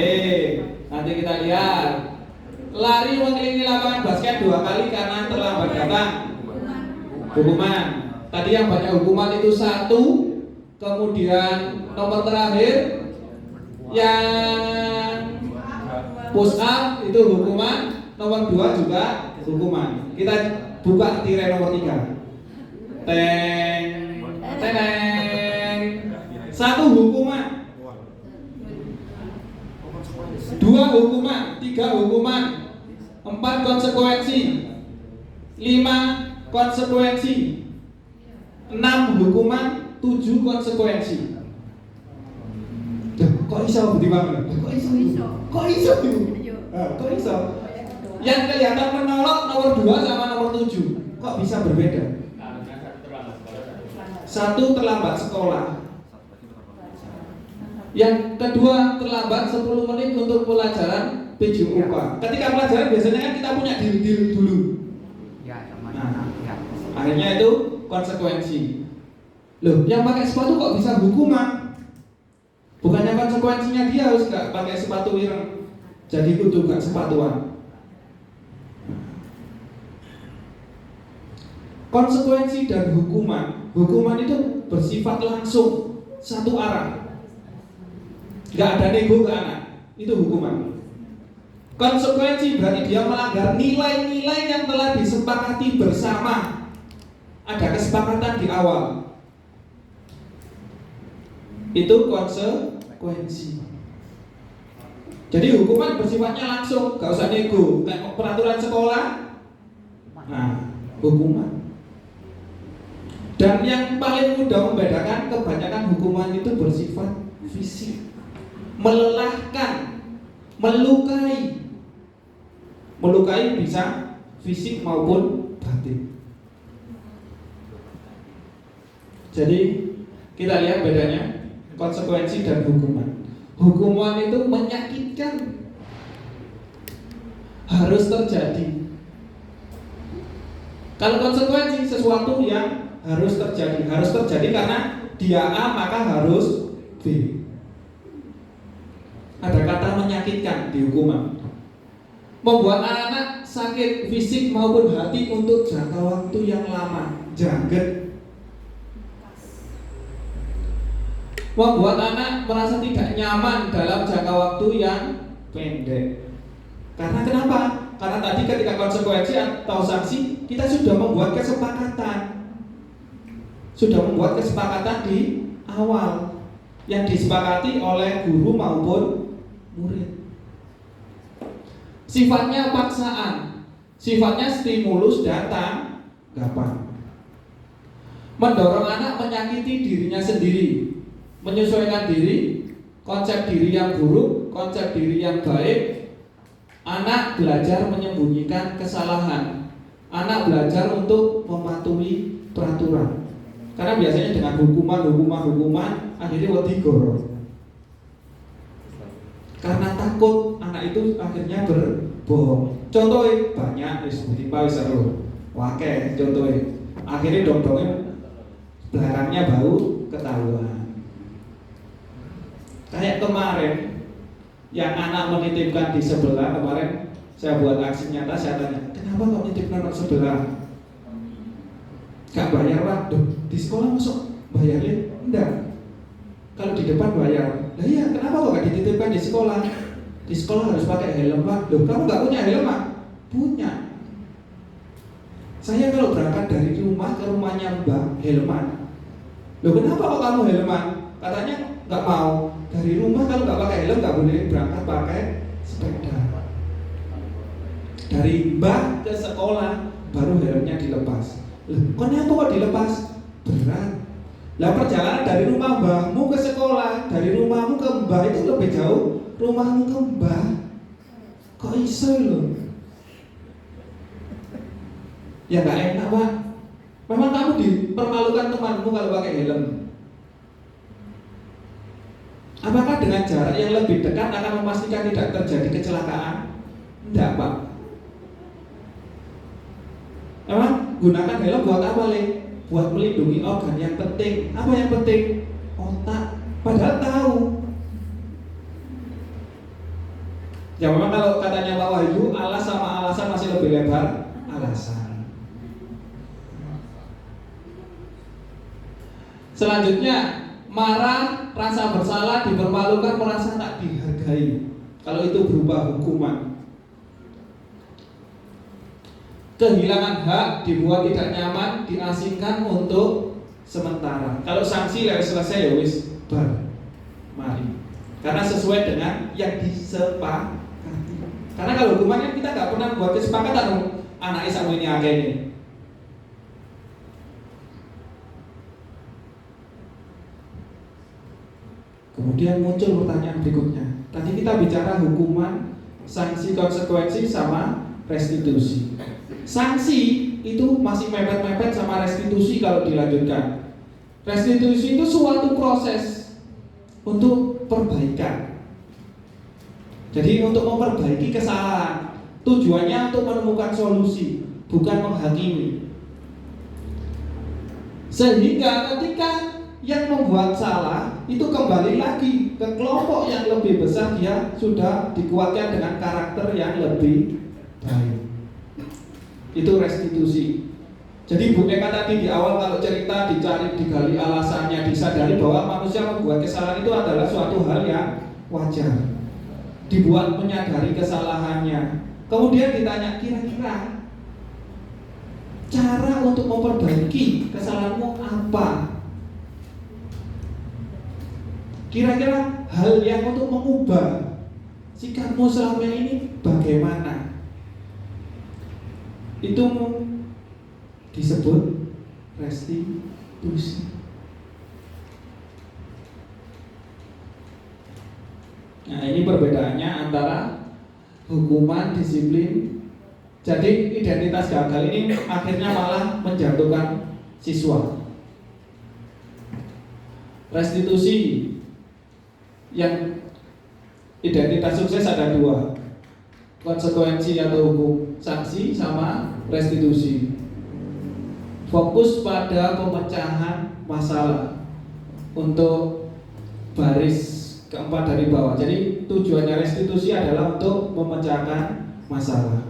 nanti kita lihat. Lari mengelilingi lapangan basket 2 kali karena terlambat datang. Hukuman. Tadi yang banyak hukuman itu 1. Kemudian nomor terakhir yang push up itu hukuman. Nomor 2 juga hukuman. Kita buka tirai nomor 3. Teng, teng. 1 hukuman, 2 hukuman, 3 hukuman, 4 konsekuensi, 5 konsekuensi, 6 hukuman, 7 konsekuensi. Kok iso bagaimana? Kok iso? Kok iso? Yang kelihatan menolak nomor 2 sama nomor 7. Kok bisa berbeda? 1 terlambat sekolah. Yang kedua terlambat 10 menit untuk pelajaran PJUK. Ketika pelajaran biasanya kan kita punya deal dulu. Nah, akhirnya itu konsekuensi. Loh, yang pakai sepatu kok bisa hukuman? Bukannya konsekuensinya dia harus nggak pakai sepatu ireng, jadi kudu nggak sepatuan. Konsekuensi dan hukuman itu bersifat langsung, satu arah. Nggak ada nego ke anak, itu hukuman. Konsekuensi berarti dia melanggar nilai-nilai yang telah disepakati bersama. Ada kesepakatan di awal. Itu konsekuensi. Jadi hukuman bersifatnya langsung, gak usah nego. Kayak peraturan sekolah, nah hukuman. Dan yang paling mudah membedakan, kebanyakan hukuman itu bersifat fisik, melelahkan, melukai. Melukai bisa fisik maupun batin. Jadi kita lihat bedanya konsekuensi dan hukuman. Hukuman itu menyakitkan, harus terjadi. Kalau konsekuensi sesuatu yang harus terjadi karena dia A maka harus B. Ada kata menyakitkan di hukuman. Membuat anak-anak sakit fisik maupun hati untuk jangka waktu yang lama, jangget. Membuat anak merasa tidak nyaman dalam jangka waktu yang pendek. Karena kenapa? Karena tadi ketika konsekuensi atau sanksi kita sudah membuat kesepakatan. Sudah membuat kesepakatan di awal yang disepakati oleh guru maupun murid. Sifatnya paksaan, sifatnya stimulus dan tanggapan. Mendorong anak menyakiti dirinya sendiri, menyesuaikan diri, konsep diri yang buruk, konsep diri yang baik. Anak belajar menyembunyikan kesalahan. Anak belajar untuk mematuhi peraturan. Karena biasanya dengan hukuman akhirnya wedi goro. Karena takut anak itu akhirnya berbohong. Contohnya banyak tiba seru. Wake contohnya. Akhirnya dong-dongnya belakangnya bau ketahuan. Kayak kemarin yang anak menitipkan di sebelah, kemarin saya buat aksi nyata, saya tanya, kenapa kok nitip anak sebelah? Gak bayar Pak? Duh, di sekolah masuk bayarnya? Enggak. Kalau di depan bayar. Nah iya, kenapa kok gak dititipkan di sekolah? Di sekolah harus pakai helm Pak. Loh, kamu gak punya helm Pak? Punya. Saya kalau berangkat dari rumah ke rumahnya Mbak helman. Loh, kenapa kok kamu helman? Katanya gak mau. Dari rumah kalau gak pakai helm gak boleh berangkat pakai sepeda. Dari Mbak ke sekolah baru helmnya dilepas. Loh, kenapa kok dilepas? Berat. Lah perjalanan dari rumah mbahmu ke sekolah, dari rumahmu ke mbah itu lebih jauh. Rumahmu ke mbah, kok iso loh? Ya gak enak Pak. Memang kamu dipermalukan temanmu kalau pakai helm. Apakah dengan jarak yang lebih dekat akan memastikan tidak terjadi kecelakaan? Tidak Pak. Memang gunakan helm buat apa Le? Buat melindungi organ yang penting. Apa yang penting? Otak. Padahal tahu. Ya memang kalau katanya Pak Wahyu, alas sama alasan masih lebih lebar alasan. Selanjutnya, marah, rasa bersalah, dipermalukan, merasa tak dihargai. Kalau itu berupa hukuman. Kehilangan hak, dibuat tidak nyaman, diasingkan untuk sementara. Kalau sanksi ya selesai ya wis bar. Mari. Karena sesuai dengan yang disepakati. Karena kalau hukuman kan kita nggak pernah buat kesepakatan anak Isa ini ini. Kemudian muncul pertanyaan berikutnya. Tadi kita bicara hukuman, sanksi, konsekuensi sama restitusi. Sanksi itu masih mepet-mepet sama restitusi kalau dilanjutkan. Restitusi itu suatu proses untuk perbaikan. Jadi untuk memperbaiki kesalahan. Tujuannya untuk menemukan solusi, bukan menghakimi. Sehingga ketika yang membuat salah itu kembali lagi ke kelompok yang lebih besar, dia sudah dikuatkan dengan karakter yang lebih baik. Itu restitusi. Jadi Bu Eka tadi di awal kalau cerita dicari, digali alasannya, disadari bahwa manusia membuat kesalahan itu adalah suatu hal yang wajar. Dibuat menyadari kesalahannya. Kemudian ditanya, kira-kira cara untuk memperbaiki kesalahanmu apa? Kira-kira hal yang untuk mengubah sikapmu selama ini bagaimana? Itu disebut restitusi. Nah, ini perbedaannya antara hukuman, disiplin. Jadi identitas gagal ini akhirnya malah menjatuhkan siswa. Restitusi yang identitas sukses ada dua, konsekuensi atau hukum sanksi sama restitusi. Fokus pada pemecahan masalah untuk baris keempat dari bawah. Jadi tujuannya restitusi adalah untuk memecahkan masalah.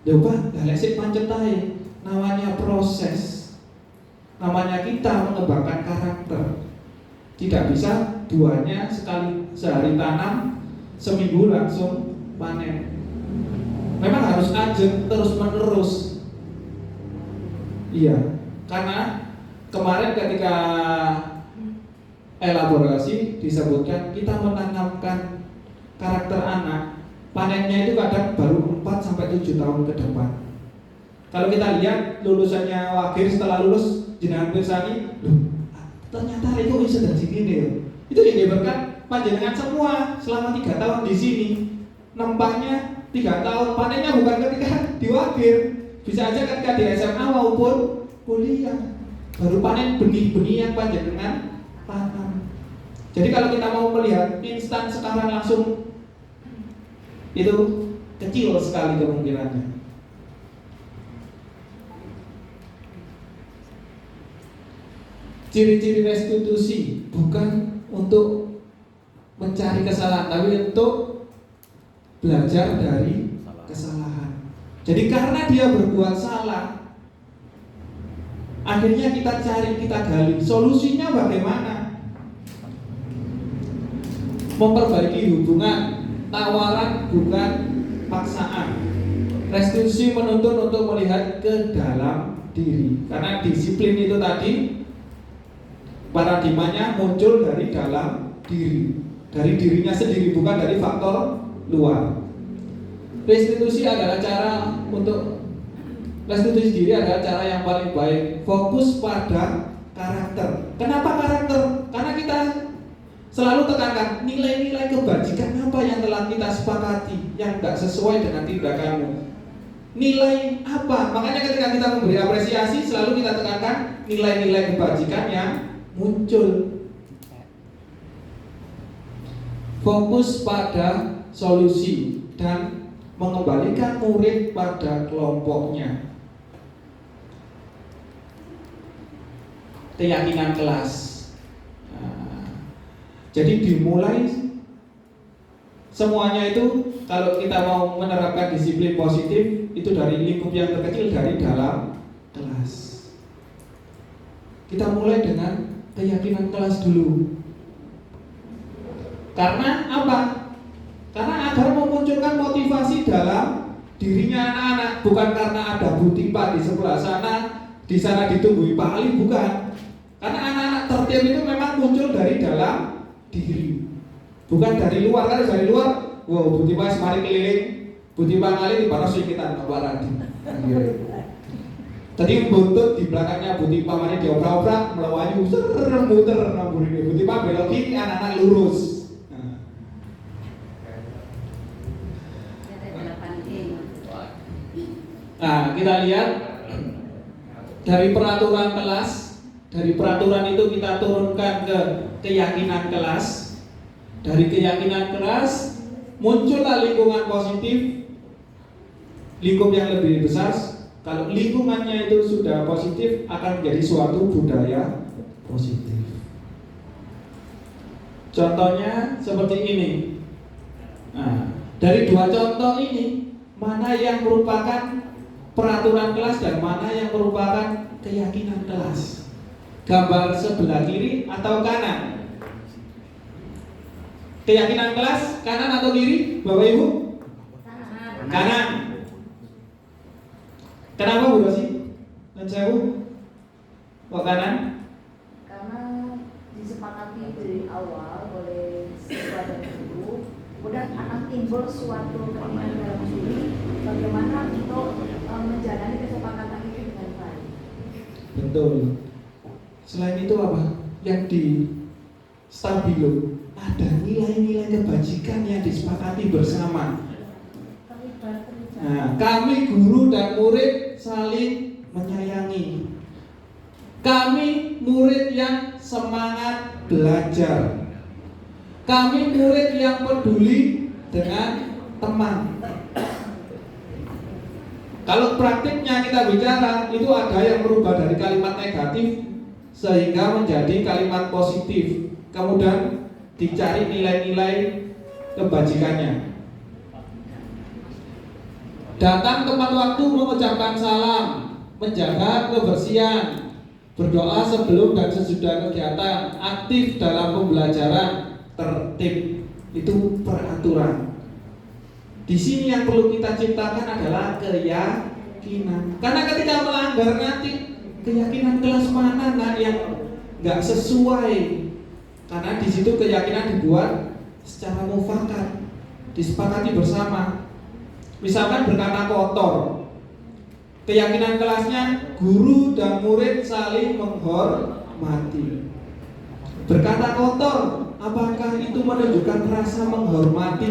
Coba dalek pancet ae, namanya proses. Namanya kita mengembangkan karakter. Tidak bisa duanya sekali sehari tanam, seminggu langsung panen. Memang harus ajeng terus menerus. Iya, karena kemarin ketika elaborasi disebutkan kita menanamkan karakter anak, panennya itu kadang baru 4-7 tahun ke depan. Kalau kita lihat lulusannya Wagir setelah lulus jenengan pirsani, loh ternyata itu bisa dari sini ya. Itu yang diberikan panjenengan semua selama 3 tahun di sini. Nempahnya 3 tahun, panennya bukan ketika di Wagir, bisa aja ketika di SMA maupun kuliah. Baru panen benih-benih yang panjenengan tanam. Jadi kalau kita mau melihat instan sekarang langsung, itu kecil sekali kemungkinannya. Ciri-ciri restitusi bukan untuk mencari kesalahan, tapi untuk belajar dari kesalahan. Jadi karena dia berbuat salah, akhirnya kita cari, kita gali solusinya bagaimana. Memperbaiki hubungan, tawaran bukan paksaan. Restitusi menuntut untuk melihat ke dalam diri. Karena disiplin itu tadi paradigmanya muncul dari dalam diri, dari dirinya sendiri, bukan dari faktor luar. Restitusi adalah cara untuk restitusi diri adalah cara yang paling baik. Fokus pada karakter. Kenapa karakter? Karena kita selalu tekankan nilai-nilai kebajikan apa yang telah kita sepakati yang tidak sesuai dengan tindakanmu. Nilai apa? Makanya ketika kita memberi apresiasi selalu kita tekankan nilai-nilai kebajikan yang muncul. Fokus pada solusi dan mengembalikan murid pada kelompoknya. Keyakinan kelas. Jadi dimulai semuanya itu kalau kita mau menerapkan disiplin positif itu dari lingkup yang terkecil, dari dalam kelas. Kita mulai dengan keyakinan kelas dulu. Karena apa? Karena agar memunculkan motivasi dalam dirinya anak-anak, bukan karena ada Bu Tipa di sebelah sana, di sana ditunggui Pak Ali, bukan. Karena anak-anak tertib itu memang muncul dari dalam diri, bukan dari luar. Karena dari luar, wow, Bu Tipa semari keliling, Bu Tipa ngali di mana kita Bapak Radi. Tadi buntut di belakangnya Bu Tipa mari diobrak-obrak, melawayu, muter nambur ini. Bu Tipa belok kiri, anak-anak lurus. Nah, kita lihat dari peraturan kelas, dari peraturan itu kita turunkan ke keyakinan kelas. Dari keyakinan kelas muncullah lingkungan positif, lingkup yang lebih besar. Kalau lingkungannya itu sudah positif, akan menjadi suatu budaya positif. Contohnya seperti ini. Nah, dari dua contoh ini, mana yang merupakan peraturan kelas dan mana yang merupakan keyakinan kelas? Gambar sebelah kiri atau kanan? Keyakinan kelas kanan atau kiri, Bapak Ibu? Kanan. Kenapa Bu Rosi? Dan saya Bu? Kok kanan? Karena disepakati dari awal oleh siswa dan guru, kemudian akan timbul suatu keinginan dalam diri bagaimana untuk menjalani kesepakatan itu dengan baik. Betul. Selain itu apa? Yang di stabilo ada nilai-nilai kebajikan yang disepakati bersama. Nah, kami guru dan murid saling menyayangi. Kami murid yang semangat belajar. Kami murid yang peduli dengan teman. Kalau praktiknya kita bicara, itu ada yang berubah dari kalimat negatif sehingga menjadi kalimat positif. Kemudian dicari nilai-nilai kebajikannya. Datang tepat waktu mengucapkan salam, menjaga kebersihan, berdoa sebelum dan sesudah kegiatan, aktif dalam pembelajaran, tertib. Itu peraturan. Di sini yang perlu kita ciptakan adalah keyakinan. Karena ketika melanggar nanti keyakinan kelas mana yang nggak sesuai. Karena di situ keyakinan dibuat secara mufakat, disepakati bersama. Misalkan berkata kotor, keyakinan kelasnya guru dan murid saling menghormati. Berkata kotor, apakah itu menunjukkan rasa menghormati?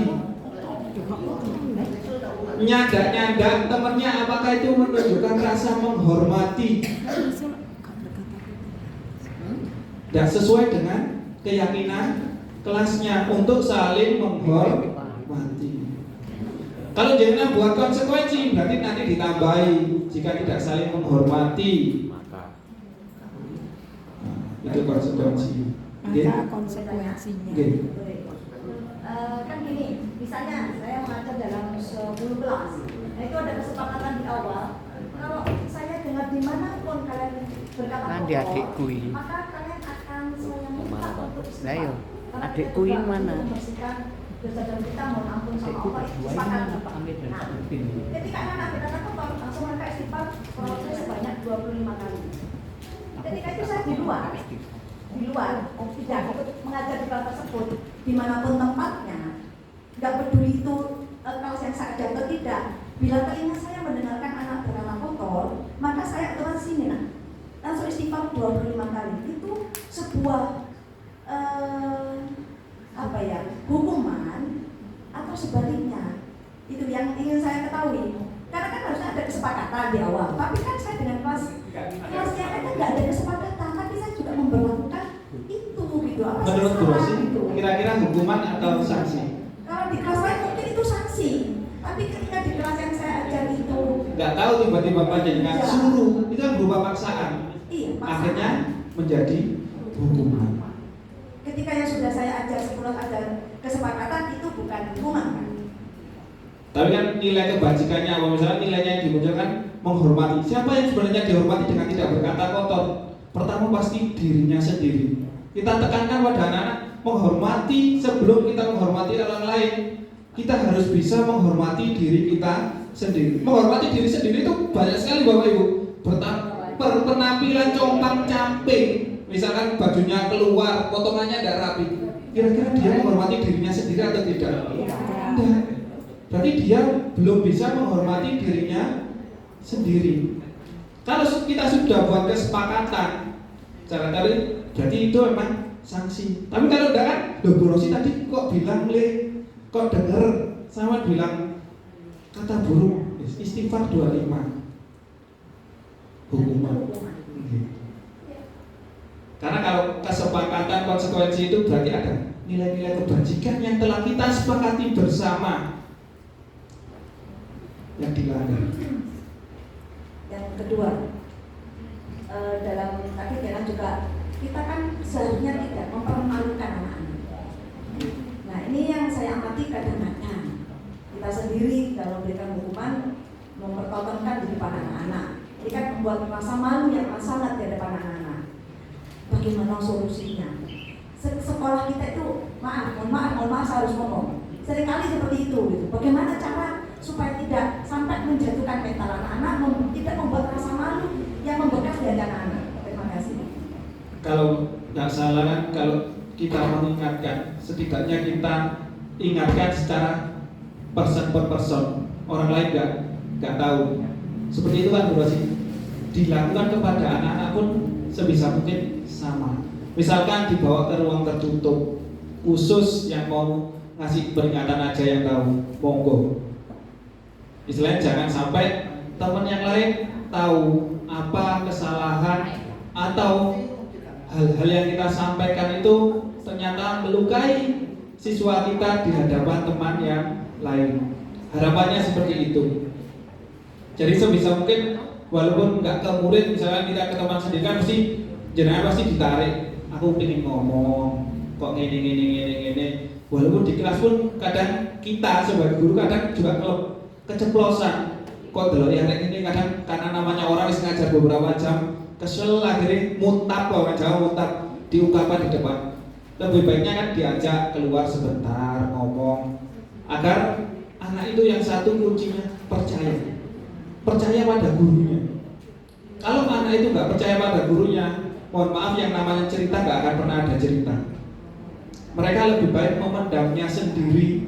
Nyandak-nyandak temannya, apakah itu menunjukkan rasa menghormati? Tidak sesuai dengan keyakinan kelasnya untuk saling menghormati. Kalau jangan buat konsekuensi, berarti nanti ditambahi jika tidak saling menghormati. Nah, itu konsekuensi. Maka konsekuensinya. Kan gini, misalnya saya mengajar dalam 10 kelas, nah itu ada kesepakatan di awal. Kalau saya dengar di manapun kalian berkata kotor, maka kalian akan saya minta untuk istighfar. Adikku yang mana? Membersihkan dosa dan kita mohon ampun sama Allah, itu sepakat. Nah, ketika anak berkata kotor, langsung mereka istighfar prosesnya sebanyak 25 kali. Ketika itu saya di luar, tidak ikut mengajar di kelas tersebut, dimanapun tempatnya, nggak peduli itu kelas yang saya ajar atau tidak. Bila telinga saya mendengarkan anak berkata kotor, maka saya aturan sini langsung istighfar 25 kali. Itu sebuah hukuman atau sebaliknya. Itu yang ingin saya ketahui. Karena kan harusnya ada kesepakatan di awal, tapi kan saya dengan kelasnya kan nggak ada kesepakatan, tapi saya juga memperlakukan itu gitu. Menurut Bu Rosi, kira-kira hukuman atau sanksi? Kalau di kelas lain mungkin itu sanksi, tapi ketika di kelas yang saya ajar itu nggak tahu tiba-tiba panjenengan suruh, itu kan berupa paksaan. Iya, paksaan. Akhirnya menjadi hukuman. Ketika yang sudah saya ajar sebelum ada kesepakatan itu bukan hukuman kan? Tapi kan nilai kebajikannya, misalnya nilainya yang dimunculkan menghormati. Siapa yang sebenarnya dihormati dengan tidak berkata kotor? Pertama pasti dirinya sendiri. Kita tekankan pada anak-anak menghormati sebelum kita menghormati orang lain. Kita harus bisa menghormati diri kita sendiri. Menghormati diri sendiri itu banyak sekali Bapak Ibu. Penampilan compang-camping, misalkan bajunya keluar, potongannya tidak rapi. Kira-kira dia menghormati dirinya sendiri atau tidak? Tidak. Berarti dia belum bisa menghormati dirinya sendiri. Kalau kita sudah buat kesepakatan cara tadi, berarti itu memang sanksi. Tapi kalau enggak kan, Bu Rosi tadi kok bilang kok dengar sama bilang kata buruk, istighfar 25 hukuman. Karena kalau kesepakatan konsekuensi itu berarti ada nilai-nilai kebajikan yang telah kita sepakati bersama yang dilanggar. Yang kedua, dalam tadi Diana juga kita kan seharusnya tidak mempermalukan anak-anak. Nah ini yang saya amati kadang-kadang kita sendiri dalam memberikan hukuman mempertontonkan di depan anak-anak. Ini kan membuat rasa malu yang sangat di depan anak-anak. Bagaimana solusinya? Sekolah kita itu, mohon maaf saya harus ngomong. Seringkali seperti itu. Gitu. Bagaimana cara supaya tidak sampai menjatuhkan mental anak-anak, tidak membuat rasa malu yang membekas di anak-anak. Terima kasih. Kalau nggak salah kan, kalau kita mengingatkan, setidaknya kita ingatkan secara person per person. Orang lain nggak tahu. Seperti itu kan Bu Rosi. Dilakukan kepada anak-anak pun sebisa mungkin sama. Misalkan dibawa ke ruang tertutup, khusus yang mau ngasih peringatan aja yang tahu, monggo. Istilahnya jangan sampai teman yang lain tahu apa kesalahan atau hal-hal yang kita sampaikan itu ternyata melukai siswa kita di hadapan teman yang lain. Harapannya seperti itu. Jadi sebisa mungkin walaupun nggak ke murid, misalnya kita ke teman sendiri kan jenengan pasti ditarik. Aku pengen ngomong, kok gini. Walaupun di kelas pun kadang kita sebagai guru kadang juga kalau keceplosan. Kok delok yang ini kadang karena namanya orang yang ngajar beberapa jam, kesel akhirnya muntap, orang Jawa muntap diungkapkan di depan. Lebih baiknya kan diajak keluar sebentar ngomong agar anak itu yang satu kuncinya percaya pada gurunya. Kalau anak itu nggak percaya pada gurunya, mohon maaf yang namanya cerita nggak akan pernah ada cerita. Mereka lebih baik memendamnya sendiri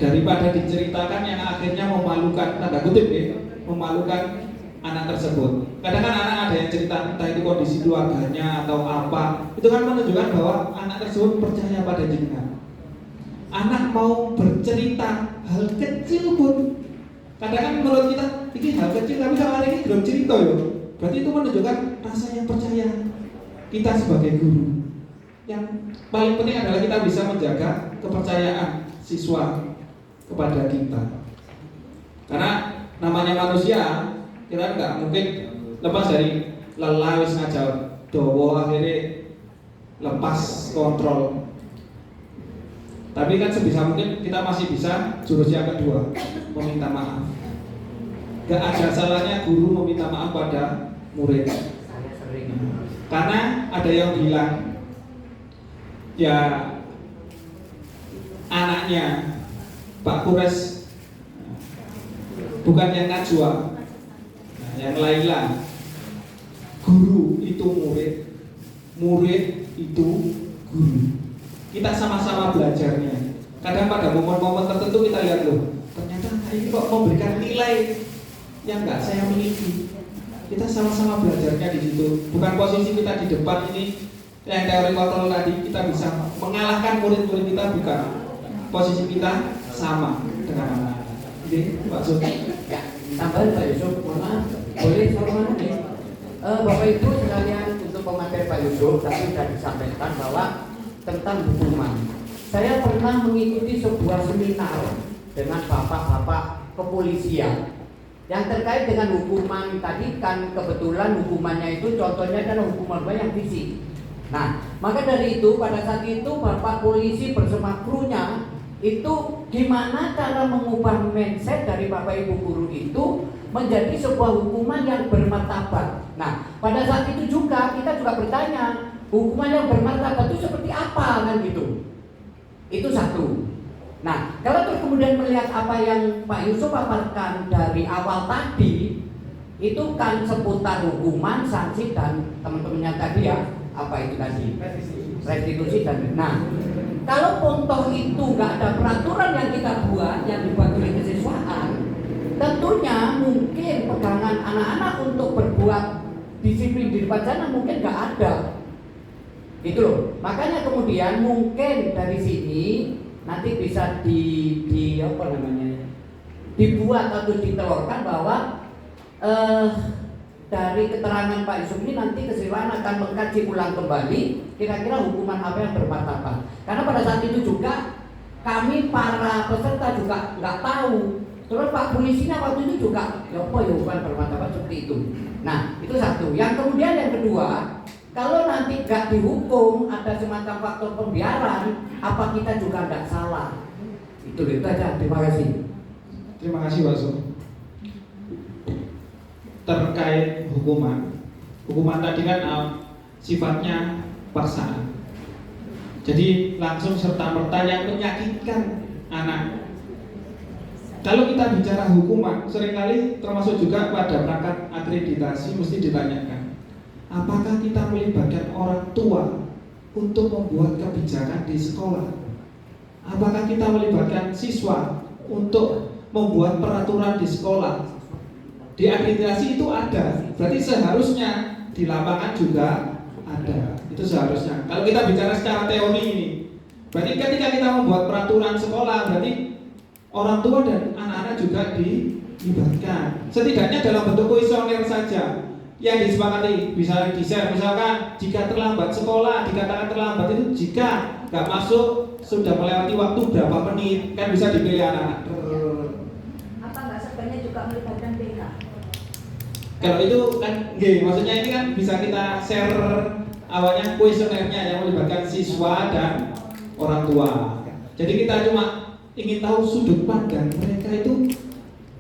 daripada diceritakan yang akhirnya memalukan, tanda kutip ya, memalukan anak tersebut. Kadang kan anak ada yang cerita entah itu kondisi keluarganya atau apa, itu kan menunjukkan bahwa anak tersebut percaya pada jenengan. Anak mau bercerita hal kecil pun, kadang kan menurut kita ini hal kecil tapi sama hari ini belum cerita ya. Berarti itu menunjukkan rasa yang percaya kita sebagai guru. Yang paling penting adalah kita bisa menjaga kepercayaan siswa kepada kita. Karena namanya manusia, kita nggak mungkin lepas dari lelah wis ngajar dowo akhirnya lepas kontrol. Tapi kan sebisa mungkin kita masih bisa jurus yang kedua, meminta maaf. Gak ada salahnya guru meminta maaf pada murid. Karena ada yang bilang, ya anaknya Pak Kures bukan yang Najwa, yang Laila. Guru itu murid, murid itu guru. Kita sama-sama belajarnya. Kadang pada momen-momen tertentu kita lihat loh, ternyata ini kok memberikan nilai yang nggak saya miliki. Kita sama-sama belajarnya di situ. Bukan posisi kita di depan ini yang teori kontrol tadi kita bisa mengalahkan murid-murid kita, bukan. Posisi kita sama dengan anak-anak. Jadi Pak Sun. Ya, tambahan Pak Yusuf, mohon boleh sama nih. Bapak Ibu sekalian, untuk pemateri Pak Yusuf tadi sudah disampaikan bahwa tentang hukuman. Saya pernah mengikuti sebuah seminar dengan bapak-bapak kepolisian yang terkait dengan hukuman tadi. Kan kebetulan hukumannya itu contohnya adalah hukuman yang fisik. Nah, maka dari itu pada saat itu bapak polisi bersama krunya itu gimana cara mengubah mindset dari bapak ibu guru itu menjadi sebuah hukuman yang bermartabat. Nah, pada saat itu juga kita juga bertanya, hukuman yang bermartabat itu seperti apa kan gitu. Itu satu. Nah, kalau terus kemudian melihat apa yang Pak Yusuf paparkan dari awal tadi, itu kan seputar hukuman, sanksi dan teman-temannya tadi ya, apa itu tadi? Restitusi dan kalau contoh itu nggak ada peraturan yang kita buat yang dibuat oleh kesiswaan, tentunya mungkin pegangan anak-anak untuk berbuat disiplin di depan sana mungkin nggak ada. Gitu loh. Makanya kemudian mungkin dari sini nanti bisa dibuat atau ditelurkan bahwa dari keterangan Pak Yusuf ini nanti kesiswaan akan mengkaji ulang kembali kira-kira hukuman apa yang bermartabat. Karena pada saat itu juga kami para peserta juga nggak tahu. Terus Pak polisinya waktu itu juga ya apa ya hukuman bermartabat seperti itu. Nah, itu satu. Yang kemudian yang kedua, kalau nanti gak dihukum, ada semacam faktor pembiaran, apa kita juga tidak salah? Itu aja. Terima kasih. Terima kasih Pak Su. Terkait hukuman tadi kan sifatnya paksaan. Jadi langsung serta-merta yang menyakitkan anak. Kalau kita bicara hukuman, seringkali termasuk juga pada perangkat akreditasi mesti ditanyakan, apakah kita melibatkan orang tua untuk membuat kebijakan di sekolah? Apakah kita melibatkan siswa untuk membuat peraturan di sekolah? Di akreditasi itu ada, berarti seharusnya di lapangan juga ada. Itu seharusnya. Kalau kita bicara secara teori ini, berarti ketika kita membuat peraturan sekolah, berarti orang tua dan anak-anak juga dilibatkan. Setidaknya dalam bentuk kuesioner saja yang disepakati, bisa di-share. Misalkan jika terlambat sekolah, dikatakan terlambat itu jika nggak masuk sudah melewati waktu berapa menit, kan bisa dipilih anak-anak. Apa nggak sebaiknya juga melibatkan BK? Kalau itu kan, maksudnya ini kan bisa kita share awalnya kuesionernya yang melibatkan siswa dan orang tua. Jadi kita cuma ingin tahu sudut pandang mereka itu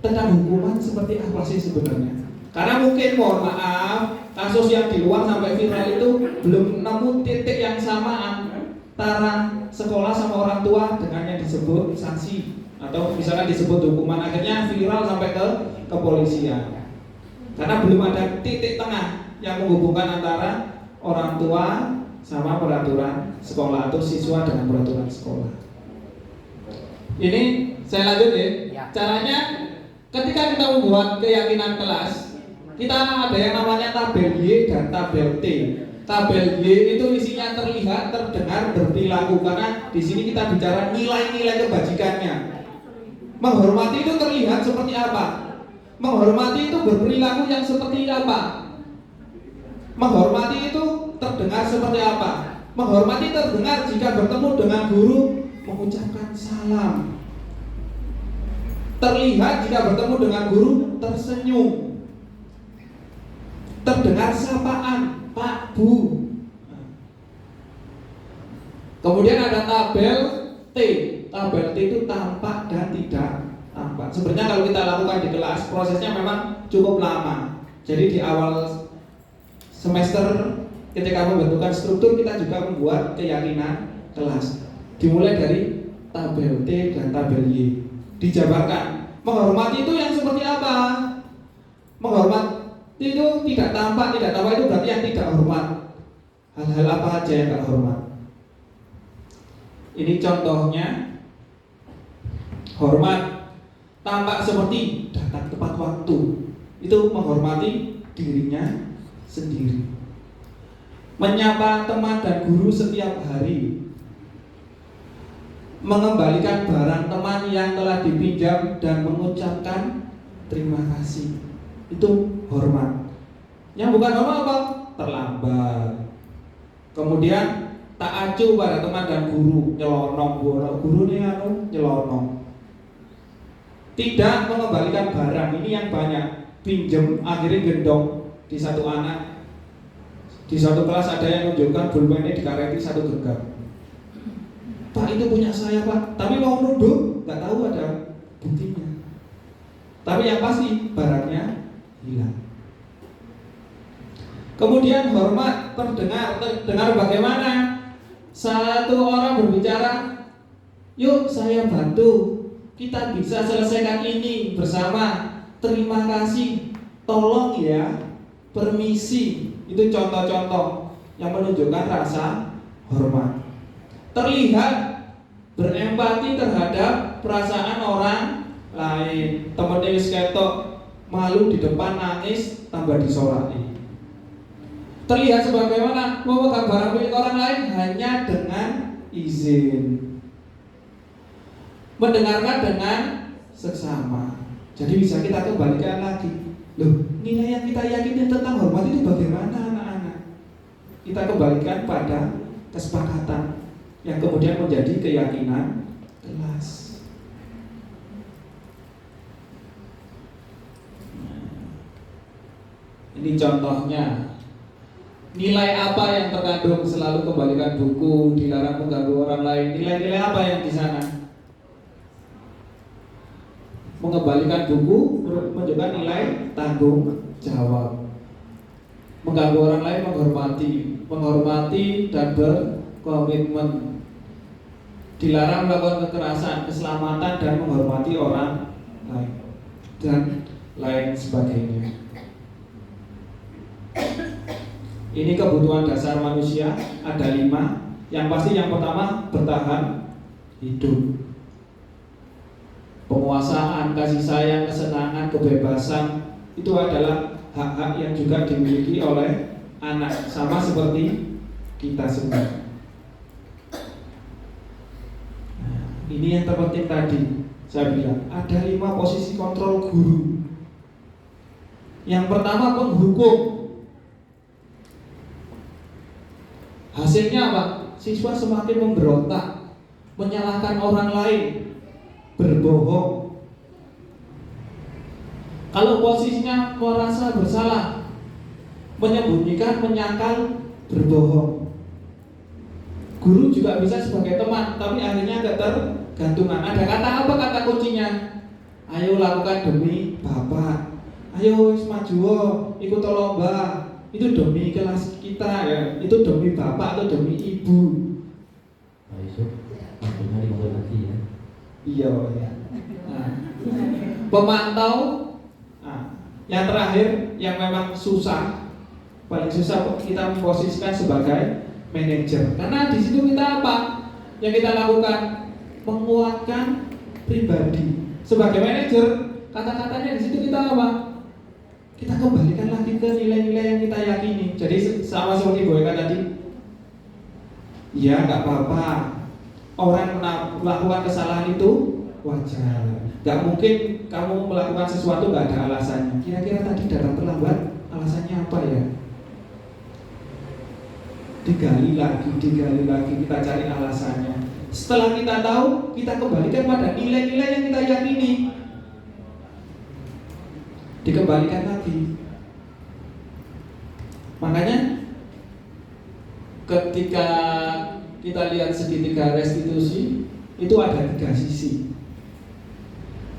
tentang hukuman seperti apa sih sebenarnya. Karena mungkin, mohon maaf, kasus yang di luar sampai viral itu belum nemu titik yang sama antara sekolah sama orang tua dengan yang disebut sanksi atau misalkan disebut hukuman, akhirnya viral sampai ke kepolisian. Karena belum ada titik tengah yang menghubungkan antara orang tua sama peraturan sekolah atau siswa dengan peraturan sekolah. Ini saya lanjut ya. Caranya ketika kita membuat keyakinan kelas, kita ada yang namanya tabel Y dan tabel T. Tabel Y itu isinya terlihat, terdengar, berperilaku, karena di sini kita bicara nilai-nilai kebajikannya. Menghormati itu terlihat seperti apa? Menghormati itu berperilaku yang seperti apa? Menghormati itu terdengar seperti apa? Menghormati terdengar jika bertemu dengan guru mengucapkan salam. Terlihat jika bertemu dengan guru tersenyum. Terdengar sapaan, Pak, Bu. Kemudian ada tabel T. Tabel T itu tampak dan tidak tampak. Sebenarnya kalau kita lakukan di kelas, prosesnya memang cukup lama. Jadi di awal semester ketika membentukkan struktur, kita juga membuat keyakinan kelas. Dimulai dari tabel T dan tabel Y. Dijabarkan. Menghormati itu yang seperti apa? Menghormati itu tidak tampak itu berarti yang tidak hormat. Hal-hal apa aja yang tidak hormat? Ini contohnya. Hormat tampak seperti datang tepat waktu. Itu menghormati dirinya sendiri. Menyapa teman dan guru setiap hari. Mengembalikan barang teman yang telah dipinjam dan mengucapkan terima kasih. Itu hormat. Yang bukan hormat apa? Terlambat. Kemudian tak acuh pada teman dan guru, nyelonong guru nih nyelonong. Tidak mengembalikan barang, ini yang banyak. Pinjam akhirnya gendong di satu anak. Di satu kelas ada yang menunjukkan pulpen ini dikareti satu genggam. Pak, itu punya saya Pak, tapi mau nuduh, nggak tahu ada buktinya. Tapi yang pasti barangnya hilang. Kemudian hormat terdengar bagaimana? Satu orang berbicara, yuk saya bantu, kita bisa selesaikan ini bersama. Terima kasih, tolong ya, permisi. Itu contoh-contoh yang menunjukkan rasa hormat. Terlihat berempati terhadap perasaan orang lain. Temennya wis ketok malu di depan nangis tambah disolati. Terlihat sebagaimana memegang barang milik orang lain hanya dengan izin. Mendengarkan dengan seksama. Jadi bisa kita kembalikan lagi. Loh, nilai yang kita yakini tentang hormat itu bagaimana anak-anak? Kita kembalikan pada kesepakatan yang kemudian menjadi keyakinan kelas. Ini contohnya. Nilai apa yang terkandung selalu kembalikan buku, dilarang mengganggu orang lain? Nilai-nilai apa yang di sana? Mengembalikan buku menunjukkan nilai tanggung jawab. Mengganggu orang lain menghormati dan berkomitmen. Dilarang melakukan kekerasan, keselamatan dan menghormati orang lain dan lain sebagainya. Ini kebutuhan dasar manusia, ada 5. Yang pasti yang pertama, bertahan hidup. Penguasaan, kasih sayang, kesenangan, kebebasan, itu adalah hak-hak yang juga dimiliki oleh anak, sama seperti kita semua. Ini yang terpenting tadi, saya bilang ada 5 posisi kontrol guru. Yang pertama, penghukum. Hasilnya apa? Siswa semakin memberontak, menyalahkan orang lain, berbohong. Kalau posisinya merasa bersalah, menyembunyikan, menyangkal, berbohong. Guru juga bisa sebagai teman, tapi akhirnya ketergantungan. Ada kata kata kuncinya? Ayo lakukan demi Bapak. Ayo maju, ikut lomba. Itu demi kelas kita ya, itu demi bapak atau demi ibu. ya. Iya ya. Nah, pemantau. Nah, yang terakhir yang memang susah, paling susah kita memposisikan sebagai manajer. Karena di situ kita apa? Yang kita lakukan menguatkan pribadi. Sebagai manajer, kata-katanya di situ kita apa? Kita kembalikan lagi ke nilai-nilai yang kita yakini. Jadi sama seperti Bu Eka tadi, ya nggak apa-apa, orang melakukan kesalahan itu wajar. Nggak mungkin kamu melakukan sesuatu nggak ada alasannya. Kira-kira tadi datang terlambat, alasannya apa ya? Digali lagi, kita cari alasannya. Setelah kita tahu, kita kembalikan pada nilai-nilai yang kita yakini. Dikembalikan lagi. Makanya ketika kita lihat segitiga restitusi, itu ada 3 sisi.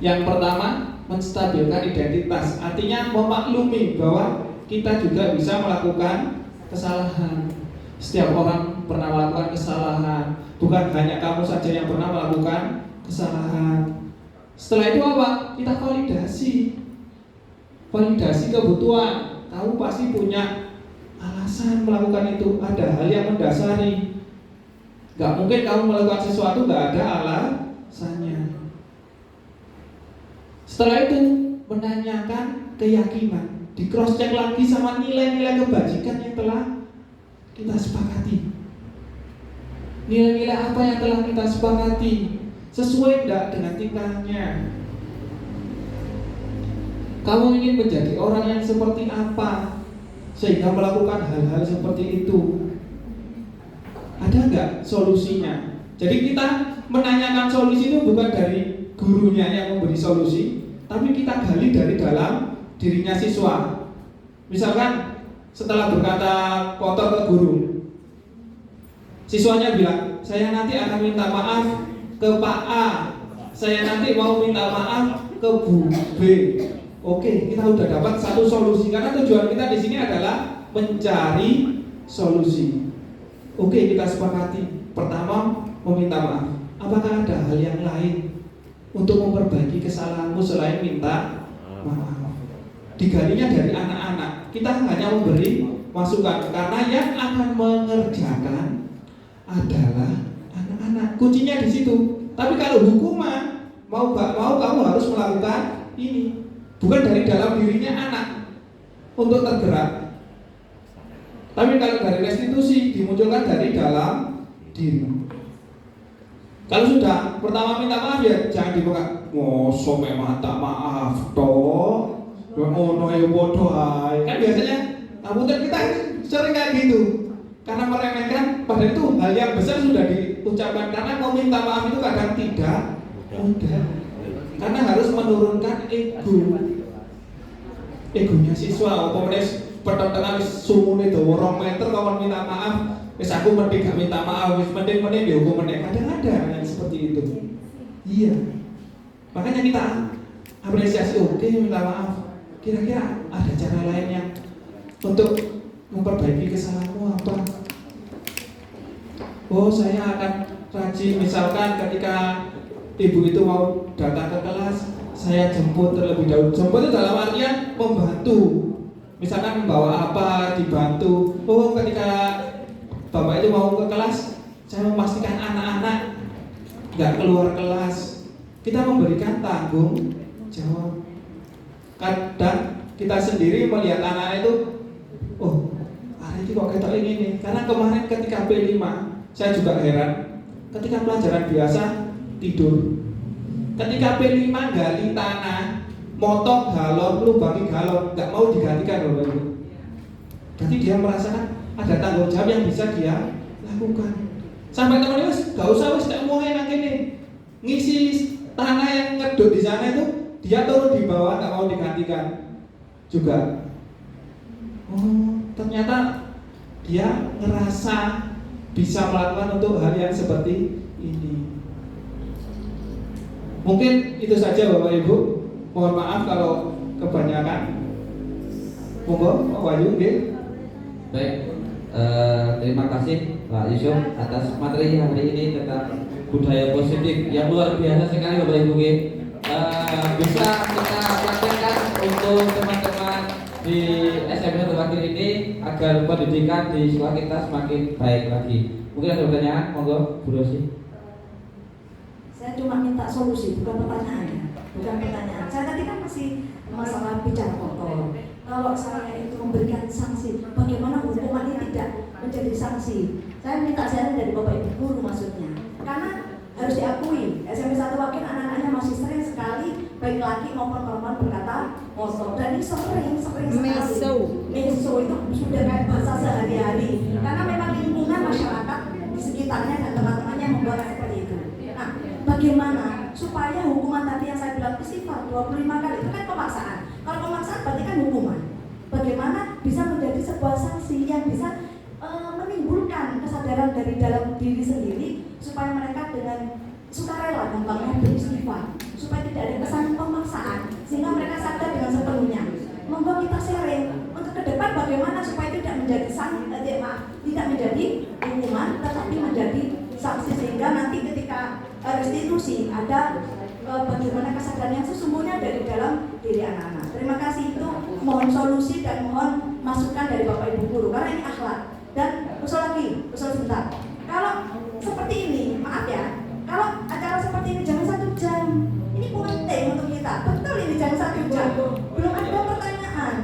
Yang pertama, menstabilkan identitas, artinya memaklumi bahwa kita juga bisa melakukan kesalahan. Setiap orang pernah melakukan kesalahan, bukan hanya kamu saja yang pernah melakukan kesalahan. Setelah itu apa? Kita validasi kebutuhan. Kamu pasti punya alasan melakukan itu, ada hal yang mendasari. Gak mungkin kamu melakukan sesuatu gak ada alasannya. Setelah itu menanyakan keyakinan, di cross check lagi sama nilai-nilai kebajikan yang telah kita sepakati. Nilai-nilai apa yang telah kita sepakati, sesuai tidak dengan tingkahnya? Kamu ingin menjadi orang yang seperti apa sehingga melakukan hal-hal seperti itu? Ada nggak solusinya? Jadi kita menanyakan solusi itu bukan dari gurunya yang memberi solusi, tapi kita gali dari dalam dirinya siswa. Misalkan setelah berkata kotor ke guru, siswanya bilang, saya nanti akan minta maaf ke Pak A, saya nanti mau minta maaf ke Bu B. Oke, kita sudah dapat satu solusi, karena tujuan kita di sini adalah mencari solusi. Oke, kita sepakati. Pertama, meminta maaf. Apakah ada hal yang lain untuk memperbaiki kesalahanmu selain minta maaf? Digalinya dari anak-anak. Kita hanya memberi masukan, karena yang akan mengerjakan adalah anak-anak. Kuncinya di situ. Tapi kalau hukuman, mau gak mau kamu harus melakukan ini. Bukan dari dalam dirinya anak untuk tergerak, tapi kalau dari restitusi dimunculkan dari dalam diri. Kalau sudah pertama minta maaf ya jangan dibuka. Mosok memang tak maaf toh, ono yo bodoh ae. Kan biasanya apunten kita sering kayak gitu. Karena meremehkan, padahal itu hal yang besar sudah diucapkan. Karena meminta maaf itu kadang tidak mudah. Karena harus menurunkan egonya siswa. Kemudian peteng-tengan wis sumune dawa 2 meter kawan minta maaf, wis aku mending gak minta maaf, wis mending dihukum meneh. Kadang ada yang seperti itu. Iya. Makanya kita apresiasi, oke, minta maaf. Kira-kira ada cara lain yang untuk memperbaiki kesalahanmu apa? Oh, saya akan rajin, misalkan ketika ibu itu mau datang ke kelas, saya jemput terlebih dahulu. Jemput itu dalam artian membantu. Misalkan membawa apa, dibantu. Oh, ketika bapak itu mau ke kelas, saya memastikan anak-anak nggak keluar kelas. Kita memberikan tanggung jawab. Kadang kita sendiri melihat anak itu, oh, hari ini kok ketok ini. Karena kemarin ketika P5, saya juga heran. Ketika pelajaran biasa tidur. Ketika P5 gali tanah, motong galon, lubangi galon, nggak mau digantikan loh Bapak. Jadi dia merasakan ada tanggung jawab yang bisa dia lakukan. Sampai teman-teman nggak usah wis tak mulai nang kene. Ngisi tanah yang ngedut di sana itu dia turun di bawah, nggak mau digantikan juga. Oh, ternyata dia ngerasa bisa melakukan untuk hal yang seperti ini. Mungkin itu saja Bapak Ibu. Mohon maaf kalau kebanyakan. Monggo Pak Wahyu nggih. Baik, terima kasih Pak Yusuf atas materi hari ini tentang budaya positif yang luar biasa sekali Bapak Ibu. Bisa kita praktekkan untuk teman-teman di SMP Terwakil ini agar pendidikan di sekolah kita semakin baik lagi. Mungkin ada pertanyaan, monggo Bu Rosi. Saya cuma minta solusi, bukan pertanyaan. Saya tadi kan masih masalah bicara kotor. Kalau saya itu memberikan sanksi, bagaimana hukuman ini tidak menjadi sanksi? Saya minta saran dari Bapak Ibu guru maksudnya. Karena harus diakui, SMP 1 Wakil anak-anaknya masih sering sekali baik laki maupun perempuan berkata kotor. Dan ini sering sekali. Meso itu sudah kayak bahasa sehari-hari. Karena memang lingkungan masyarakat di sekitarnya dan teman-temannya membuat seperti itu. Nah, bagaimana supaya hukuman tadi yang saya bilang istighfar 25 kali itu kan pemaksaan. Kalau pemaksaan berarti kan hukuman. Bagaimana bisa menjadi sebuah sanksi yang bisa menimbulkan kesadaran dari dalam diri sendiri supaya mereka dengan sukarela gampangnya beristighfar, supaya tidak ada kesan pemaksaan sehingga mereka sadar dengan sepenuhnya. Monggo kita sharing untuk ke depan bagaimana supaya tidak menjadi tidak menjadi hukuman tetapi menjadi sanksi sehingga nanti ketika restitusi ada bagaimana kesadaran yang sesungguhnya dari dalam diri anak-anak. Terima kasih, itu mohon solusi dan mohon masukan dari Bapak Ibu guru karena ini akhlak. Dan usul sebentar. Kalau seperti ini, maaf ya, kalau acara seperti ini jangan 1 jam. Ini penting untuk kita. Betul ini jangan 1 jam. Belum ada pertanyaan.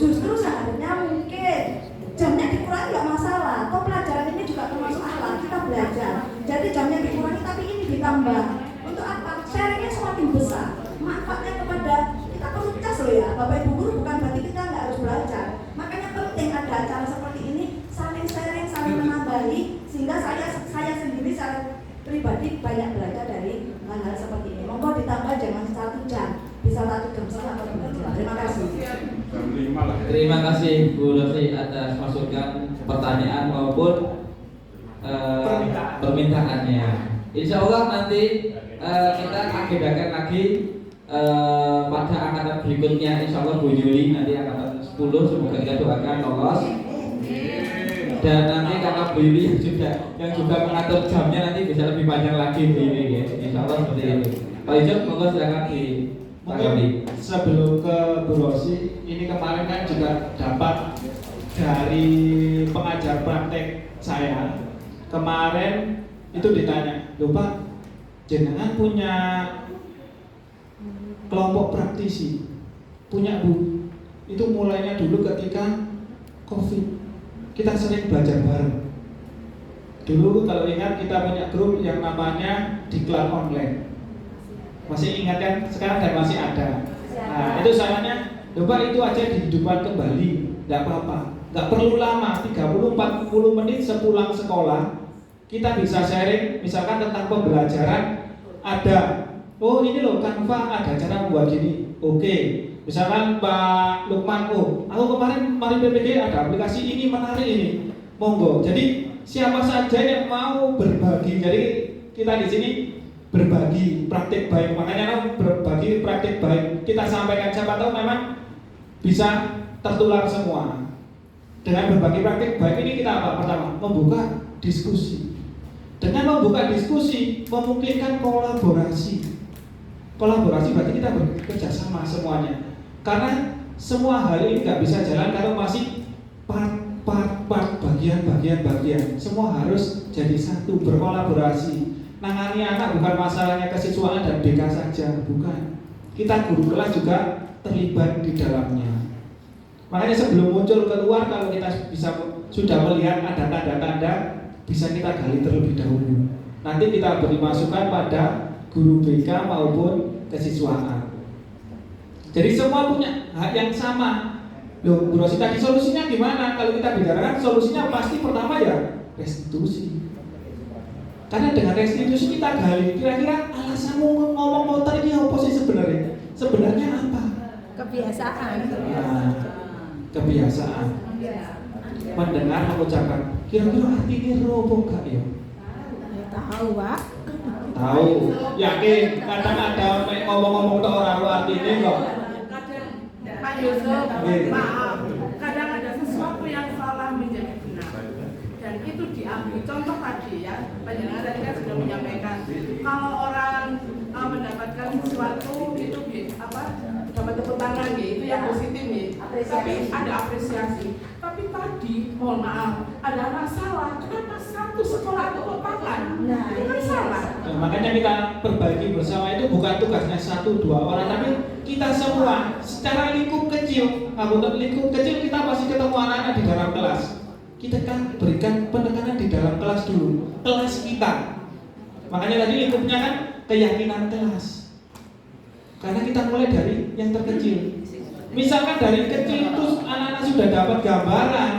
Justru seharusnya mungkin jamnya dikurangi nggak masalah. Toh pelajaran ini juga termasuk akhlak, kita belajar. Jadi jamnya dikurangi tapi ini ditambah. Untuk apa? Sharingnya semakin besar. Manfaatnya kepada kita perlu cas loh ya. Bapak Ibu guru bukan berarti kita nggak harus belajar. Makanya penting ada acara seperti ini, saling sharing, saling menambahi, sehingga saya sendiri secara pribadi banyak belajar dari hal-hal seperti ini. Monggo ditambah jangan 1 jam, bisa 1 jam setengah atau 2 jam. Terima kasih. Terima kasih Bu Rosi atas masukan, pertanyaan maupun permintaannya. Insya Allah nanti kita agendakan lagi pada angkatan berikutnya. Insya Allah Bu Yuli nanti angkatan 10, semoga kita doakan lolos. Dan nanti kakak Bu Yuli yang juga mengatur jamnya nanti bisa lebih panjang lagi Bu Yuli ya. Insya Allah seperti itu. Pak Yusuf, monggo silakan di Mungkin sebelum ke Bu Rosi, ini kemarin kan juga dapat dari pengajar praktek saya. Kemarin itu ditanya, "Loh Pak, jenengan punya kelompok praktisi?" Punya Bu. Itu mulainya dulu ketika COVID. Kita sering belajar bareng. Dulu kalau ingat kita punya grup yang namanya Diklat Online. Masih ingat kan? Sekarang dan masih ada. Nah, itu salahnya, coba itu aja dihidupkan kembali, nggak apa-apa, nggak perlu lama, 30-40 menit sepulang sekolah kita bisa sharing, misalkan tentang pembelajaran. Ada, oh ini loh Canva ada cara membuat gini, oke. Misalkan Pak Lukman, oh, aku kemarin Mari PPD ada aplikasi ini menarik ini, monggo. Jadi siapa saja yang mau berbagi, jadi kita di sini berbagi praktik baik, makanya berbagi praktik baik kita sampaikan, siapa tahu memang bisa tertular semua. Dengan berbagi praktik baik ini kita apa? Pertama, membuka diskusi. Dengan membuka diskusi memungkinkan kolaborasi. Kolaborasi berarti kita bekerja sama semuanya. Karena semua hal ini nggak bisa jalan kalau masih part bagian. Semua harus jadi satu, berkolaborasi. Nangani anak bukan masalahnya kesiswaan dan BK saja, bukan. Kita guru kelas juga terlibat di dalamnya. Makanya sebelum muncul keluar, kalau kita sudah melihat ada tanda-tanda, bisa kita gali terlebih dahulu. Nanti kita beri masukan pada guru BK maupun kesiswaan. Jadi semua punya hak yang sama. Loh, Bu Rosi tadi solusinya gimana? Kalau kita bicarakan solusinya pasti pertama ya restitusi. Karena dengan restitusi kita gali, kira-kira alasanmu ngomong motor ini apa sih sebenarnya? Sebenarnya apa? Kebiasaan. Nah, kebiasaan. Mendengar, mengucapkan. Kira-kira artinya robo gak ya? Ya, tahu, Pak. Tahu. Yakin? Kadang ada ngomong-ngomong ke orang artinya kok. Pak Yusuf, maaf, kadang ada sesuatu yang salah menjadi benar dan itu diambil. Contoh tadi ya, panjenengan tadi kan sudah menyampaikan kalau orang mendapatkan sesuatu itu dapat tepuk tangan itu yang positif nih. Tapi ada apresiasi. Tapi tadi, mohon maaf, ada anak salah. Kenapa satu sekolah itu lupakan? Nah, itu kan salah. Nah, makanya kita perbaiki bersama itu bukan tugasnya 1-2 orang, tapi kita semua secara lingkup kecil. Untuk lingkup kecil kita pasti ketemu anak-anak di dalam kelas. Kita kan berikan penekanan di dalam kelas dulu, kelas kita. Makanya tadi lingkupnya kan keyakinan kelas. Karena kita mulai dari yang terkecil. Misalkan dari kecil terus anak-anak sudah dapat gambaran,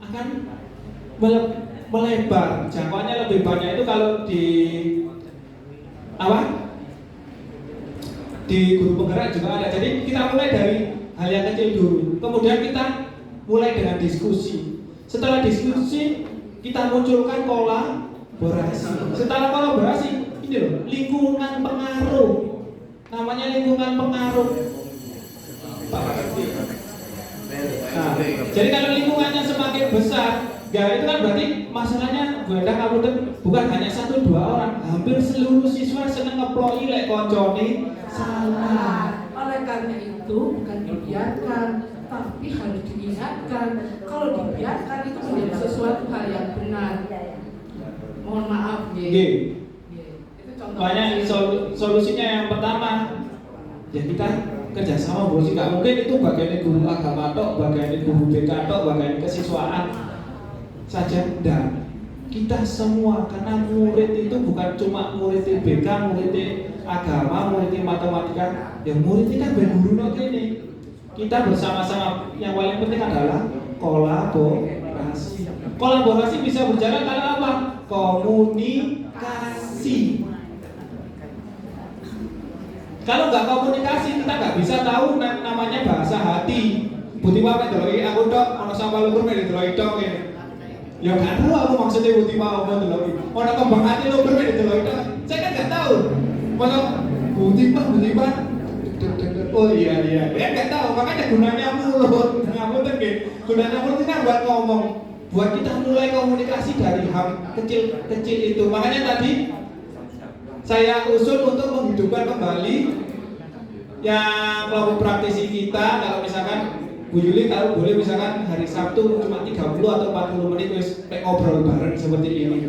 akan melebar, jangkauannya lebih banyak. Itu kalau di di guru penggerak juga ada. Jadi kita mulai dari hal yang kecil dulu, kemudian kita mulai dengan diskusi. Setelah diskusi kita munculkan kolaborasi. Setelah kolaborasi ini loh, lingkungan pengaruh. Namanya lingkungan pengaruh. Nah, jadi kalau lingkungannya semakin besar, ya itu kan berarti masalahnya bukan hanya 1-2 orang, hampir seluruh siswa seneng ngeploi lek koncone salah. Oleh karena itu bukan dibiarkan, tapi harus diingatkan. Kalau dibiarkan itu menjadi sesuatu hal yang benar. Mohon maaf, Itu contoh. banyak solusinya. Yang pertama, ya kita kerjasama, bos. Nggak mungkin itu bagian guru agama tok, bagian guru BK tok, bagian kesiswaan saja. Dan kita semua, karena murid itu bukan cuma murid BK, murid agama, murid matematika, ya murid ini kan berguru ini. Kita bersama-sama, yang paling penting adalah kolaborasi. Kolaborasi bisa berjalan kalau apa? Komunikasi. Kalau nggak komunikasi, kita nggak bisa tahu namanya bahasa hati. Buti apa itu? Aku dok, ono sama lukur meli delok dok ini. Ya nggak tahu aku maksudnya buti apa delok. Ono kembang hati lukur meli delok dok. Saya kan nggak tahu. Ono buti apa? Oh iya, ya nggak tahu. Makanya gunanya mulut. Mulut kan gunanya mulut kita buat ngomong, buat kita mulai komunikasi dari hal kecil itu. Makanya tadi saya usul untuk menghidupkan kembali yang kelompok praktisi kita. Kalau misalkan Bu Yuli, kalau boleh misalkan hari Sabtu cuma 30 atau 40 menit wis ngobrol bareng seperti ini.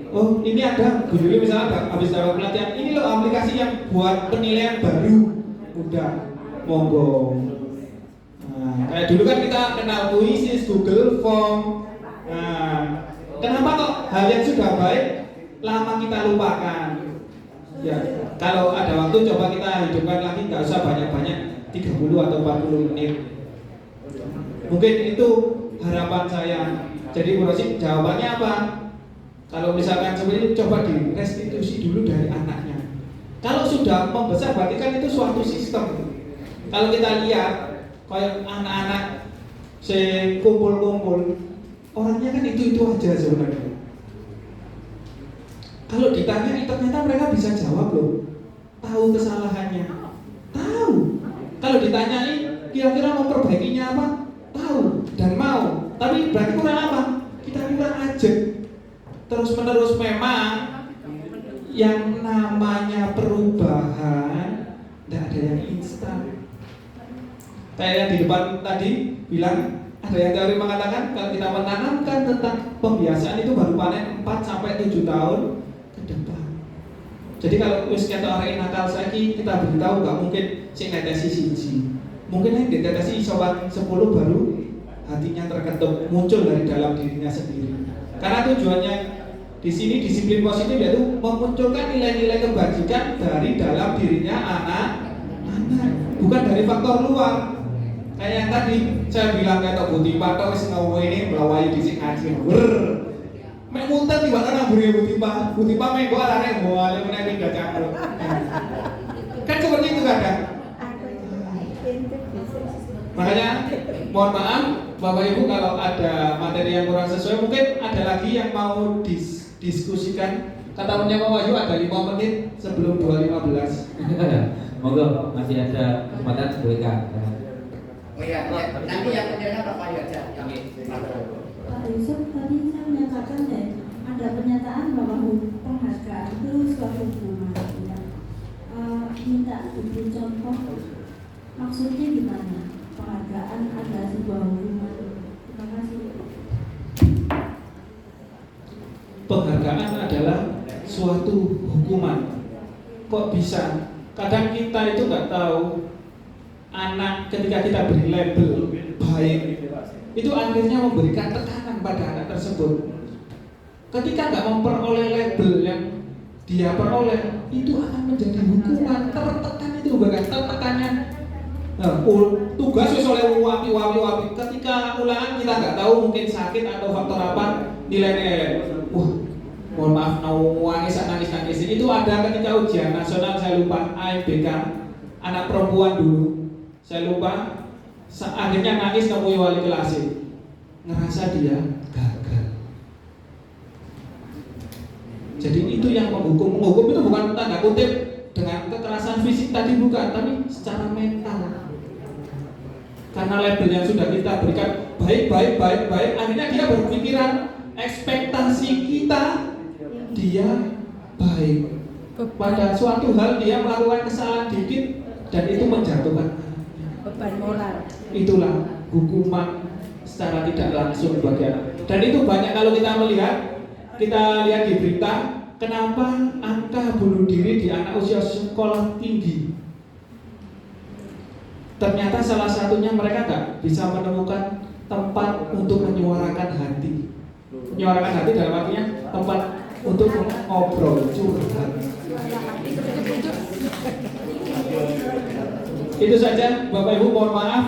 Oh ini ada Bu Yuli misalnya habis dapat pelatihan, ini loh aplikasi yang buat penilaian baru, udah monggo. Nah, kayak dulu kan kita kenal Quizzes, Google Form. Nah, kenapa kok hal yang sudah baik lama kita lupakan? Ya, kalau ada waktu coba kita hidupkan lagi, nggak usah banyak-banyak, 30 atau 40 menit. Mungkin itu harapan saya. Jadi Bu Rosi, jawabannya apa? Kalau misalkan seperti itu, coba direstitusi dulu dari anaknya. Kalau sudah membesar, berarti kan itu suatu sistem. Kalau kita lihat kayak anak-anak kumpul-kumpul, orangnya kan itu aja sebenarnya. Kalau ditanya ternyata mereka bisa jawab loh, tahu kesalahannya, tahu. Kalau ditanyain kira-kira mau perbaikinya apa, tahu dan mau. Tapi berarti kurang apa? Kita kurang aja. Terus-menerus memang yang namanya perubahan tidak ada yang instan. Kayak yang di depan tadi bilang, ada yang teori mengatakan kalau kita menanamkan tentang pembiasaan itu baru panen 4-7 tahun ke depan. Jadi kalau wis ketok arek nakal saiki kita beritahu gak mungkin sing netesi siji. Mungkin yang ditetesi isowan 10 baru hatinya terketuk, muncul dari dalam dirinya sendiri. Karena tujuannya di sini disiplin positif yaitu memunculkan nilai-nilai kebajikan dari dalam dirinya anak-anak, bukan dari faktor luar. Kayak yang tadi saya bilang kayak Buti Pak wis ngawe ini melawai di sing ngaji. Mek muntah tiba ana buri Buti Pak mek gua arane boleh menawi enggak campur. Kan seperti itu kadang. Makanya mohon maaf Bapak Ibu kalau ada materi yang kurang sesuai, mungkin ada lagi yang mau diskusikan. Kata Pak Wahyu ada 5 menit sebelum 2.15. Monggo, masih ada kesempatan silakan. Oh iya, nanti yang penjelasan Pak Wahyu aja. Pak Yusuf tadi saya menyatakan ya, ada pernyataan bahwa penghargaan itu suatu hukuman. Minta diberi contoh, maksudnya gimana? Penghargaan adalah sebuah hukuman. Terima kasih. Penghargaan adalah suatu hukuman. Kok bisa? Kadang kita itu nggak tahu anak ketika kita beri label baik itu akhirnya memberikan tekanan pada anak tersebut. Ketika nggak memperoleh label yang dia peroleh, itu akan menjadi hukuman. Tertekan itu bukan tertekannya. Nah, tugas wis oleh wapi. Ketika ulangan kita nggak tahu mungkin sakit atau faktor apa nilainya. Mohon maaf, nangis. Itu ada ketika ujian nasional, saya lupa AIBK anak perempuan dulu, saya lupa. Akhirnya nangis nemui wali kelas, ngerasa dia gagal. Jadi itu yang menghukum itu bukan tanda kutip dengan kekerasan fisik tadi bukan, tapi secara mental. Karena label yang sudah kita berikan baik, akhirnya dia berpikiran ekspektasi kita dia baik. Pada suatu hal dia melakukan kesalahan dikit dan itu menjatuhkan beban moral. Itulah hukuman secara tidak langsung bagi anak. Dan itu banyak kalau kita lihat di berita, kenapa angka bunuh diri di anak usia sekolah tinggi. Ternyata salah satunya mereka nggak bisa menemukan tempat untuk menyuarakan hati. Menyuarakan hati dalam artinya tempat untuk ngobrol, curhat. Itu saja Bapak Ibu, mohon maaf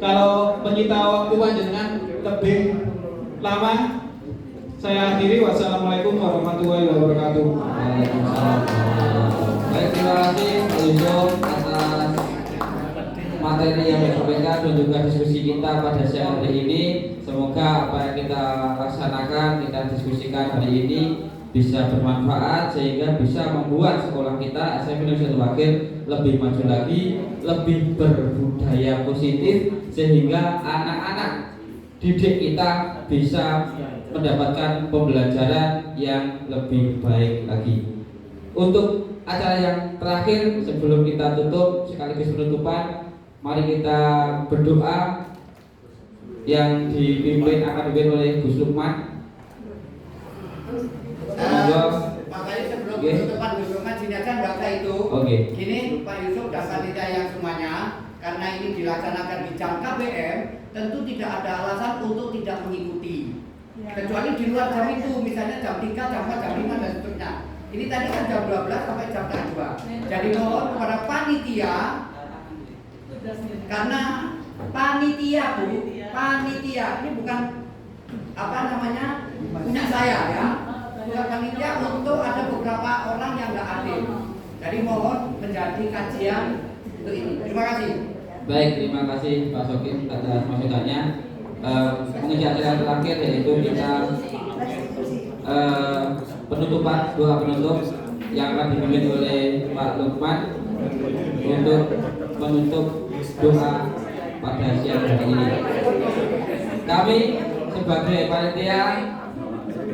kalau menyita waktu panjenengan lebih lama. Saya akhiri, wassalamualaikum warahmatullahi wabarakatuh. Waalaikumsalam. Baik, terima kasih Pak Yusuf atas materi yang disampaikan dan juga diskusi kita pada siang hari ini. Semoga apa yang kita laksanakan, kita diskusikan hari ini bisa bermanfaat sehingga bisa membuat sekolah kita SMP Negeri 1 Wakil lebih maju lagi, lebih berbudaya positif sehingga anak-anak didik kita bisa mendapatkan pembelajaran yang lebih baik lagi. Untuk acara yang terakhir sebelum kita tutup sekaligus penutupan, mari kita berdoa yang akan dipimpin oleh Gus Lukman. Makanya sebelum penutupan Gus Lukman sinikan baca itu. Ini Pak Yusuf dan panitia yang semuanya, karena ini dilaksanakan di jam KBM, tentu tidak ada alasan untuk tidak mengikuti. Kecuali di luar jam itu, misalnya jam 3, jam 4, jam 5 dan seterusnya. Ini tadi kan jam 12 sampai jam 2. Jadi mohon kepada panitia, karena panitia ini bukan punya saya ya. Bukan panitia untuk ada beberapa orang yang nggak adil. Jadi mohon menjadi kajian Untuk ini, terima kasih. Baik, terima kasih Pak Sokim atas masukannya. Menuju acara terakhir yaitu kita penutupan doa penutup yang akan dipimpin oleh Pak Lukman untuk menutup doa pada siang hari ini. Kami sebagai panitia,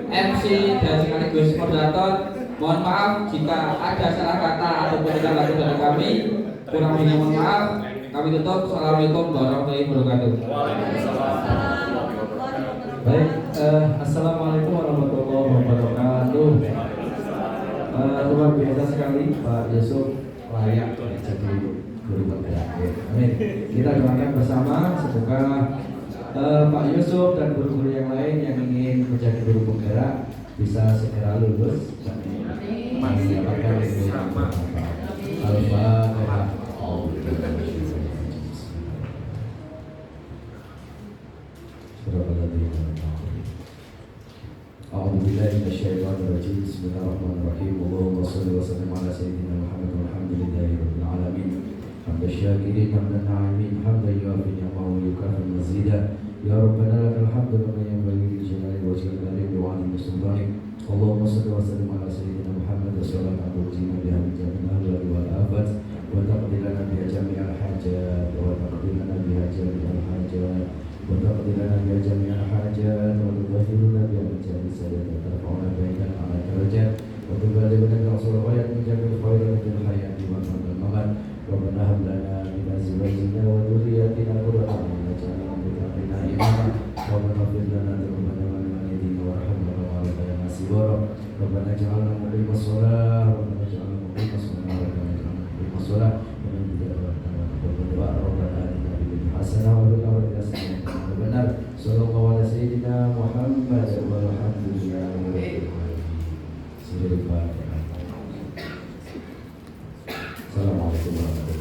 MC dan sekaligus moderator, mohon maaf jika ada salah kata atau perbedaan laku dari kami. Kurang lebihnya mohon maaf. Kami tutup. Assalamualaikum warahmatullahi wabarakatuh. Baik, assalamualaikum warahmatullahi wabarakatuh. Luar biasa sekali Pak Yusuf, layak jadi guru penggerak. Amin. Kita doakan bersama semoga Pak Yusuf dan guru-guru yang lain yang ingin menjadi guru penggerak bisa segera lulus dan mendapatkan ilmu yang bermanfaat. Al-Fatihah. أعوذ بالله من الشيطان الرجيم بسم الله الرحمن الرحيم اللهم صل وسلم على سيدنا محمد والحمد لله رب العالمين حمد الشاكرين حمد الناعمين حمدا يوافي نعمه ويكافئ مزيدا يا ربنا لك الحمد لما ينبغي لجلال وجهك الكريم وعظيم سلطانك اللهم صل وسلم على سيدنا محمد صلى الله عليه وسلم بها من جميع الأهوال والآفات وتقضي لنا بها جميع الحاجات وتقضي لنا بها جميع الحاجات وتقضي لنا بها جميع الحاجات وتطهرنا بها من جميع السيئات وترفعنا بها على درجات وتبلغنا بأقصى الغايات من جميع الخيرات في الحياة والممات ربنا هب لنا من أزواجنا وذرياتنا قرة أعين واجعلنا للمتقين إماما ربنا اغفر لنا ذنوبنا ولوالدينا وارحمنا ووالدينا سوارا ربنا اجعلنا مقيم الصلاة ربنا اجعلنا مقيم الصلاة ربنا اجعلنا مقيم الصلاة ومن بدعاء ربنا آتنا في الدنيا حسنة وفي الآخرة حسنة benar. Sallallahu ala sayyidina Muhammad walhamdulillah. Assalamualaikum warahmatullahi wabarakatuh.